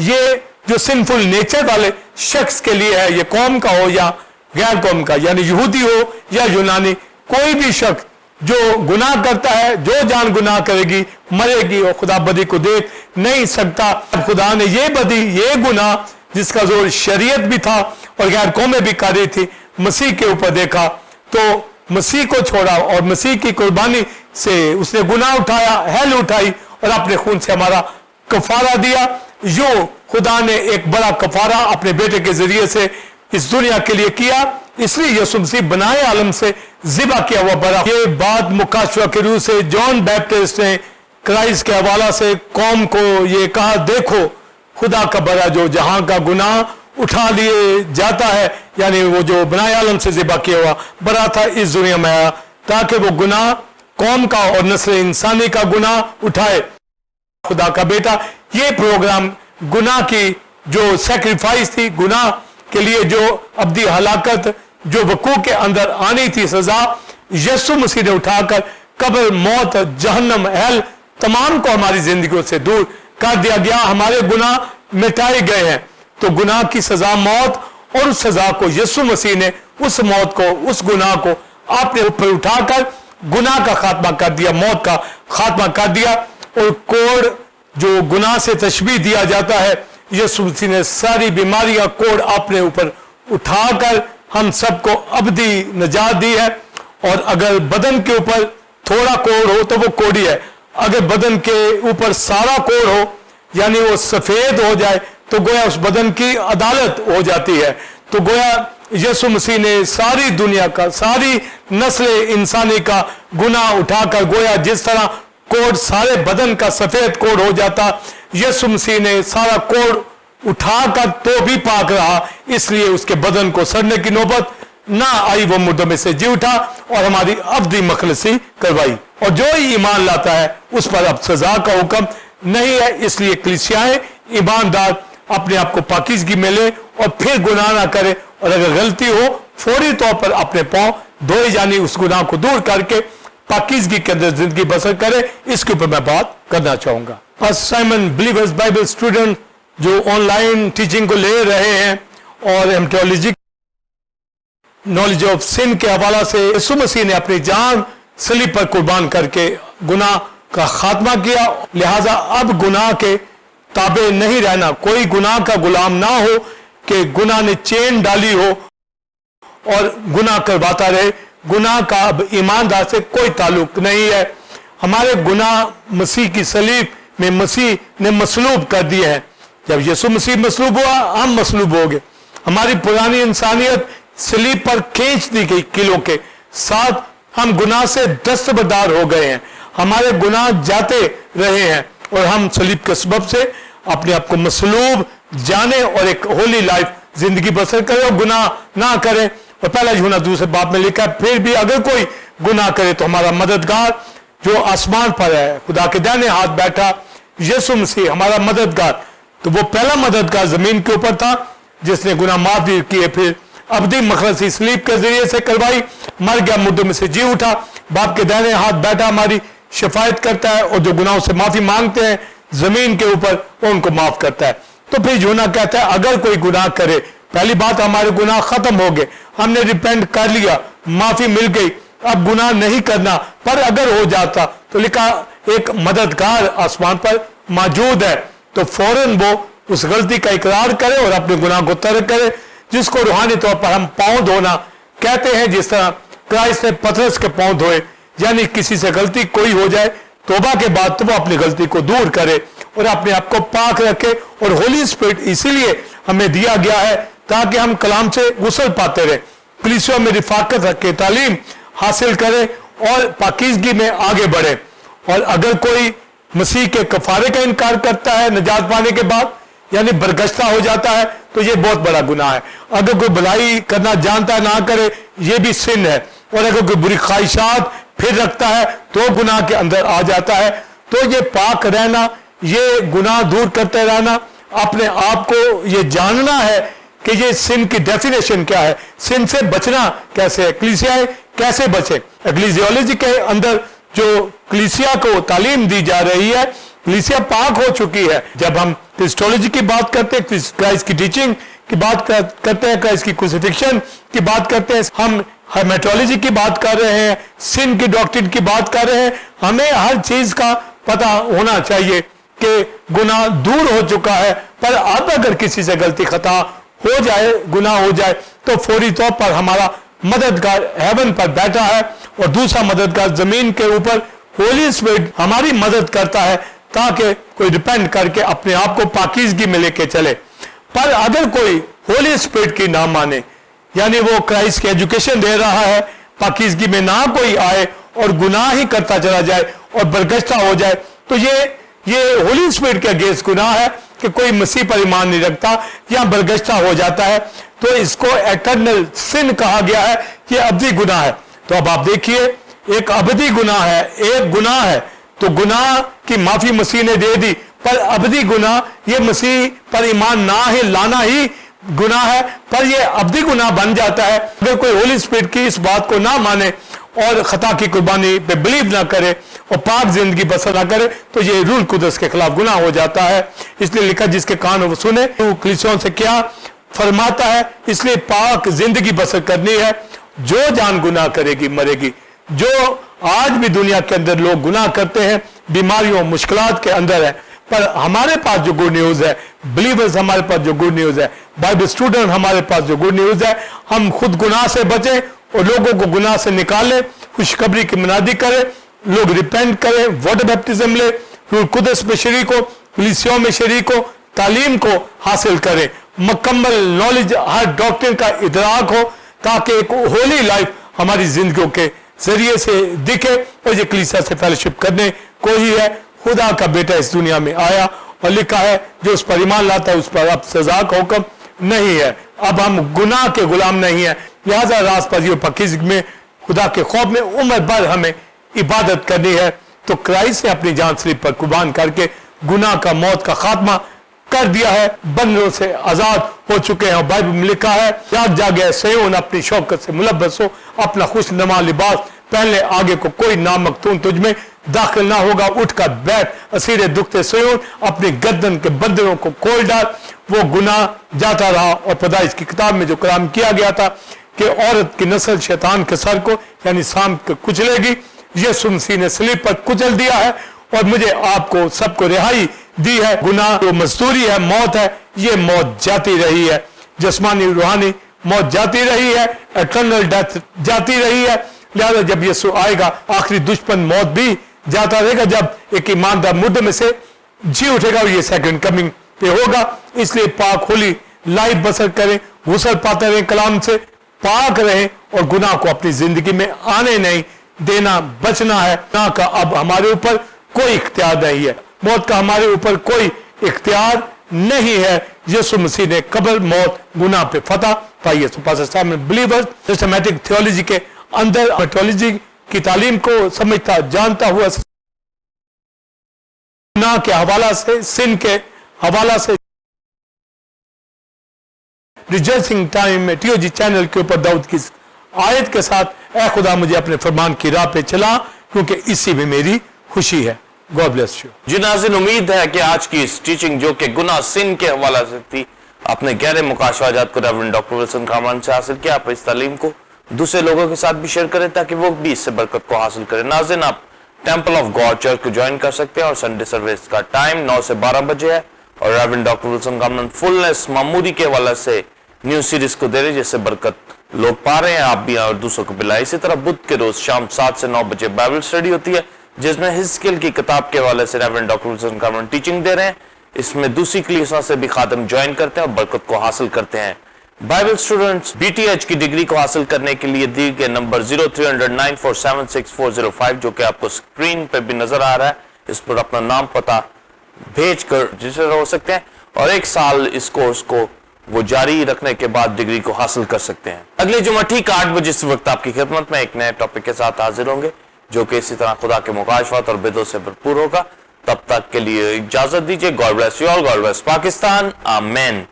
یہ جو سنفل نیچر والے شخص کے لیے ہے, یہ قوم کا ہو یا غیر قوم کا, یعنی یہودی ہو یا یونانی, کوئی بھی شخص جو گناہ کرتا ہے, جو جان گناہ کرے گی مرے گی اور خدا بدی کو دیکھ نہیں سکتا. خدا نے یہ بدی, یہ گناہ جس کا زور شریعت بھی تھا اور غیر قومیں بھی کر رہی تھی, مسیح کے اوپر دیکھا تو مسیح کو چھوڑا اور مسیح کی قربانی سے اس نے گناہ اٹھایا, ہیل اٹھائی اور اپنے خون سے ہمارا کفارہ دیا. جو خدا نے ایک بڑا کفارہ اپنے بیٹے کے ذریعے سے اس دنیا کے لیے کیا, اس لیے یسوع مسیح بنائے عالم سے ذبح کیا ہوا بڑا. یہ بات مکاشفہ کے روح سے جان بیپٹسٹ نے کرائسٹ کے حوالہ سے قوم کو یہ کہا, دیکھو خدا کا بڑا جو جہاں کا گناہ اٹھا لیے جاتا ہے, یعنی وہ جو بنائے عالم سے ذبح کیا ہوا بڑا تھا اس دنیا میں آیا تاکہ وہ گناہ قوم کا اور نسل انسانی کا گناہ اٹھائے. خدا کا بیٹا یہ پروگرام گناہ کی جو سیکریفائس تھی, گناہ کے لیے جو ابدی ہلاکت جو وقوع کے اندر آنی تھی سزا, یسوع مسیح نے اٹھا کر قبر, موت, جہنم, ہیل تمام کو ہماری زندگیوں سے دور کر دیا گیا. ہمارے گناہ مٹائے گئے ہیں. تو گناہ کی سزا موت, اور اس سزا کو یسوع مسیح نے اس موت کو, اس گناہ کو اپنے اوپر اٹھا کر گناہ کا خاتمہ کر دیا, موت کا خاتمہ کر دیا. اور کوڑ جو گناہ سے تشبیہ دیا جاتا ہے, یسوع مسیح نے ساری بیماری کا کوڑ اپنے اوپر اٹھا کر ہم سب کو ابدی نجات دی ہے. اور اگر بدن کے اوپر تھوڑا کوڑ ہو تو وہ کوڑی ہے, اگر بدن کے اوپر سارا کوڑ ہو یعنی وہ سفید ہو جائے تو گویا اس بدن کی عدالت ہو جاتی ہے. تو گویا یسوع مسیح نے ساری دنیا کا, ساری نسل انسانی کا گناہ اٹھا کر, گویا جس طرح کوڑ سارے بدن کا سفید کوڑ ہو جاتا, یسوع مسیح نے سارا کوڑ اٹھا کر تو بھی پاک رہا, اس لیے اس کے بدن کو سڑنے کی نوبت نہ آئی, وہ مردوں میں سے جی اٹھا اور ہماری ابدی مخلصی کروائی. اور جو ہی ایمان لاتا ہے اس پر اب سزا کا حکم نہیں ہے. اس لیے کلیسیائیں ایماندار اپنے آپ کو پاکیزگی میں لے اور پھر گناہ نہ کرے, اور اگر غلطی ہو فوری طور پر اپنے پاؤں دھوئے, یعنی اس گناہ کو دور کر کے پاکیزگی کے اندر زندگی بسر کرے. اس کے اوپر میں بات کرنا چاہوں گا. سائمن بلیورز بائبل اسٹوڈنٹ جو آن لائن ٹیچنگ کو لے رہے ہیں اور ایمٹیولوجی نالج آف سن کے حوالہ سے, یسوع مسیح نے اپنی جان صلیب پر قربان کر کے گناہ کا خاتمہ کیا, لہذا اب گناہ کے تابع نہیں رہنا. کوئی گناہ کا غلام نہ ہو کہ گناہ نے چین ڈالی ہو اور گناہ کرواتا رہے. گناہ کا اب ایماندار سے کوئی تعلق نہیں ہے. ہمارے گناہ مسیح کی صلیب میں مسیح نے مصلوب کر دیے ہیں. جب یسوع مسیح مصلوب ہوا ہم مصلوب ہو گئے. ہماری پرانی انسانیت صلیب پر کھینچ دی گئی کلوں کے ساتھ, ہم گناہ سے دستبردار ہو گئے ہیں. ہمارے گناہ جاتے رہے ہیں اور ہم صلیب کے سبب سے اپنے آپ کو مصلوب جانے اور ایک ہولی لائف زندگی بسر کرے اور گناہ نہ کرے. اور پہلا یوحنا دوسرے باب میں لکھا ہے, پھر بھی اگر کوئی گناہ کرے تو ہمارا مددگار جو آسمان پر ہے, خدا کے دائیں ہاتھ بیٹھا, یسوع مسیح ہمارا مددگار. تو وہ پہلا مددگار زمین کے اوپر تھا جس نے گناہ معافی کیے, پھر ابدی مخلصی صلیب کے ذریعے سے کروائی, مر گیا, مردوں میں سے جی اٹھا, باپ کے دائیں ہاتھ بیٹھا, ہماری شفاعت کرتا ہے, اور جو گناہوں سے معافی مانگتے ہیں زمین کے اوپر وہ ان کو معاف کرتا ہے. تو پھر یوحنا کہتا ہے اگر کوئی گناہ کرے, پہلی بات ہمارے گناہ ختم ہو گئے, ہم نے ریپینٹ کر لیا, معافی مل گئی, اب گناہ نہیں کرنا. پر اگر ہو جاتا تو لکھا ایک مددگار آسمان پر موجود ہے, تو فوراً وہ اس غلطی کا اقرار کرے اور اپنے گناہ کو ترک کرے, جس کو روحانی طور پر ہم پاؤں دھونا کہتے ہیں. جس طرح کرائسٹ نے پترس کے پاؤں دھوئے, یعنی کسی سے غلطی کوئی ہو جائے توبہ کے بعد تو وہ اپنی غلطی کو دور کرے اور اپنے آپ کو پاک رکھے. اور ہولی اسپرٹ اسی لیے ہمیں دیا گیا ہے تاکہ ہم کلام سے غسل پاتے رہے, کلیسیوں میں رفاقت رکھ کے تعلیم حاصل کرے اور پاکیزگی میں آگے بڑھے. اور اگر کوئی مسیح کے کفارے کا انکار کرتا ہے نجات پانے کے بعد, یعنی برگشتہ ہو جاتا ہے, تو یہ بہت بڑا گناہ ہے. اگر کوئی بھلائی کرنا جانتا ہے نہ کرے, یہ بھی سن ہے. اور اگر کوئی بری خواہشات پھر رکھتا ہے تو گناہ کے اندر آ جاتا ہے. تو یہ پاک رہنا, یہ گناہ دور کرتے رہنا, اپنے آپ کو یہ جاننا ہے کہ یہ سن کی ڈیفینیشن کیا ہے, سن سے بچنا کیسے ہے, کلیسیائیں کیسے بچے. ایکلیزیولوجی کے اندر जो कलीसिया को तालीम दी जा रही है, कलीसिया पाक हो चुकी है। जब हम क्रिस्टोलॉजी की बात करते हैं, क्राइस्ट की टीचिंग की बात करते हैं, क्राइस्ट की क्रूसिफिक्शन की बात करते हैं, हम हेमेटोलॉजी की बात कर रहे हैं, सिन की डॉक्ट्रिन की बात कर रहे हैं, हमें हर चीज का पता होना चाहिए कि गुनाह दूर हो चुका है। पर अब अगर किसी से गलती खता हो जाए, गुनाह हो जाए, तो फौरी तौर पर हमारा मददगार हेवन पर बैठा है और दूसरा मददगार जमीन के ऊपर होली स्पिरिट हमारी मदद करता है ताकि कोई रिपेंट करके अपने आप को पाकीज़गी में लेके चले। पर अगर कोई होली स्पिरिट की ना माने, यानी वो क्राइस्ट की एजुकेशन दे रहा है, पाकीज़गी में ना कोई आए और गुनाह ही करता चला जाए और बरगश्ता हो जाए, तो ये होली स्पिरिट के अगेंस्ट गुनाह है कि कोई मसीह पर ईमान नहीं रखता या बरगश्ता हो जाता है, तो इसको एटर्नल सिन कहा गया है, ये अबदी गुनाह है। तो अब आप देखिए, एक अबदी गुनाह है, एक गुनाह है, तो गुनाह की माफी मसीह ने दे दी, पर अबदी गुनाह ये मसीह पर ईमान ना ही लाना ही गुनाह है, पर ये अबदी गुनाह बन जाता है अगर कोई होली स्पिरिट की इस बात को ना माने और खता की कुर्बानी पे बिलीव ना करे और पाक जिंदगी बसर ना करे, तो ये रूल कुदस के खिलाफ गुनाह हो जाता है। इसलिए लिखा, जिसके कान वो सुने वो कलीसियाओं से क्या फरमाता है। इसलिए पाक जिंदगी बसर करनी है। जो जान गुनाह करेगी मरेगी। जो आज भी दुनिया के अंदर लोग गुनाह करते हैं, बीमारियों मुश्किलात के अंदर है, पर हमारे पास जो गुड न्यूज है, बिलीवर्स हमारे पास जो गुड न्यूज है, बाइबल स्टूडेंट हमारे पास जो गुड न्यूज है, हम खुद गुनाह से बचें और लोगों को गुनाह से निकालें, खुशखबरी की मुनादी करें, लोग रिपेंट करें, वाटर बैप्टिज्म ले, रूह कुदस में शरीक हो, कलीसियाओं में शरीक हो, तालीम को हासिल करें, मुकम्मल नॉलेज हर डॉक्ट्रिन का इदराक हो, ताकि एक होली लाइफ हमारी जिंदगियों के जरिए से दिखे। और ये कलीसिया से फेलोशिप करने को ही है। खुदा का बेटा इस दुनिया में आया और लिखा है, जो उस पर ईमान लाता है उस पर अब सजा का हुक्म नहीं है। अब हम गुनाह के गुलाम नहीं है, लिहाजा रास्तबाजी और पाकीज़गी में, खुदा के खौफ में उम्र भर हमें इबादत करनी है। तो क्राइस्ट ने अपनी जान शरीफ पर कुर्बान करके गुनाह का, मौत का खात्मा कर दिया है, बंधनों से आजाद हो चुके हैं। बाइबल में लिखा है, याद जागे सिय्योन अपनी शौकत से मुलब्बस हो, अपना खुशनुमा लिबास पहले, आगे को कोई नामकतून तुझ में दाखिल ना होगा। उठ कर बैठ असीरे दुखते सिय्योन, अपनी गर्दन के बंधनों को खोल डाल। वो गुनाह जाता रहा और पैदाइश की किताब में जो कलाम किया गया था कि औरत की नस्ल शैतान के सर को यानी शाम को कुचलेगी, यीशु मसीह ने सलीब पर कुचल दिया है और मुझे आपको सबको रिहाई दी है। गुनाह जो मजदूरी है, मौत है, ये मौत जाती रही है, जिस्मानी रूहानी मौत जाती रही है, एटर्नल डेथ जाती रही है। लिहाजा जब यीशु आएगा, आखिरी दुश्मन मौत भी जाता रहेगा। जब एक ईमानदार मुर्दे में से जी उठेगा, ये सेकंड कमिंग पे होगा। इसलिए पाक होली लाइफ बसर करें, गुसल पाते रहें, कलाम से पाक रहें और गुनाह को अपनी जिंदगी में आने नहीं देना, बचना है। गुनाह का अब हमारे ऊपर कोई इख्तियार नहीं है, मौत का हमारे ऊपर कोई इख्तियार नहीं है। यीशु मसीह ने कब्र, मौत, गुनाह पे फतह पाई है। बिलीवर्स सिस्टमैटिक थियोलॉजी के अंदर मेथोलॉजी की तालीम को समझता जानता हुआ, गुनाह के हवाला से, सिन के हवाला से, रिजर्सिंग टाइम में टीओजी चैनल के ऊपर दाऊद की आयत के साथ, ऐ खुदा मुझे अपने फरमान की राह पे चला, क्योंकि इसी में मेरी खुशी है। God bless you. जी नाज़रीन, उम्मीद है कि आज की इस टीचिंग जो कि गुनाह सिन के हवाला से थी, अपने गहरे मुकाशवाजात को रेवरेंड डॉक्टर विल्सन कामरान से हासिल किया। आप इस तालीम को दूसरे लोगों के साथ भी शेयर करें ताकि वो भी इससे बरकत को हासिल करें। नाज़रीन, आप टेंपल ऑफ गॉड चर्च को ज्वाइन कर सकते हैं और संडे सर्विस का टाइम 9 से 12 बजे है और रेवरेंड डॉक्टर विल्सन कामरान फुलनेस मामूरी के हवाले से न्यू सीरीज को दे रहे, जिससे बरकत लोग पा रहे हैं, आप भी और दूसरों को पिलाए। इसी तरह बुध के रोज शाम 7 से 9 बजे बाइबल स्टडी होती है, जिसमें हिजकिय्याल की किताब के हवाले से reverend doctor Wilson Kamran teaching दे रहे हैं। इसमें दूसरी कलीसिया से भी खादम ज्वाइन करते हैं और बरकत को हासिल करते हैं। बाइबल स्टूडेंट्स BTH की डिग्री को हासिल करने के लिए दिए गए नंबर 0309476405 जो कि आपको स्क्रीन पे भी नजर आ रहा है, इस पर अपना नाम पता भेज कर रजिस्टर हो सकते हैं और 1 साल इस कोर्स को वो जारी रखने के बाद डिग्री को हासिल कर सकते हैं। अगले जुम्मा ठीक 8 बजे इस वक्त आपकी खिदमत में एक नए टॉपिक के साथ हाजिर होंगे, जो कि इसी तरह खुदा के मुकाशफात और बिदों से भरपूर होगा। तब तक के लिए इजाजत दीजिए। God bless you all, God bless Pakistan, आमीन।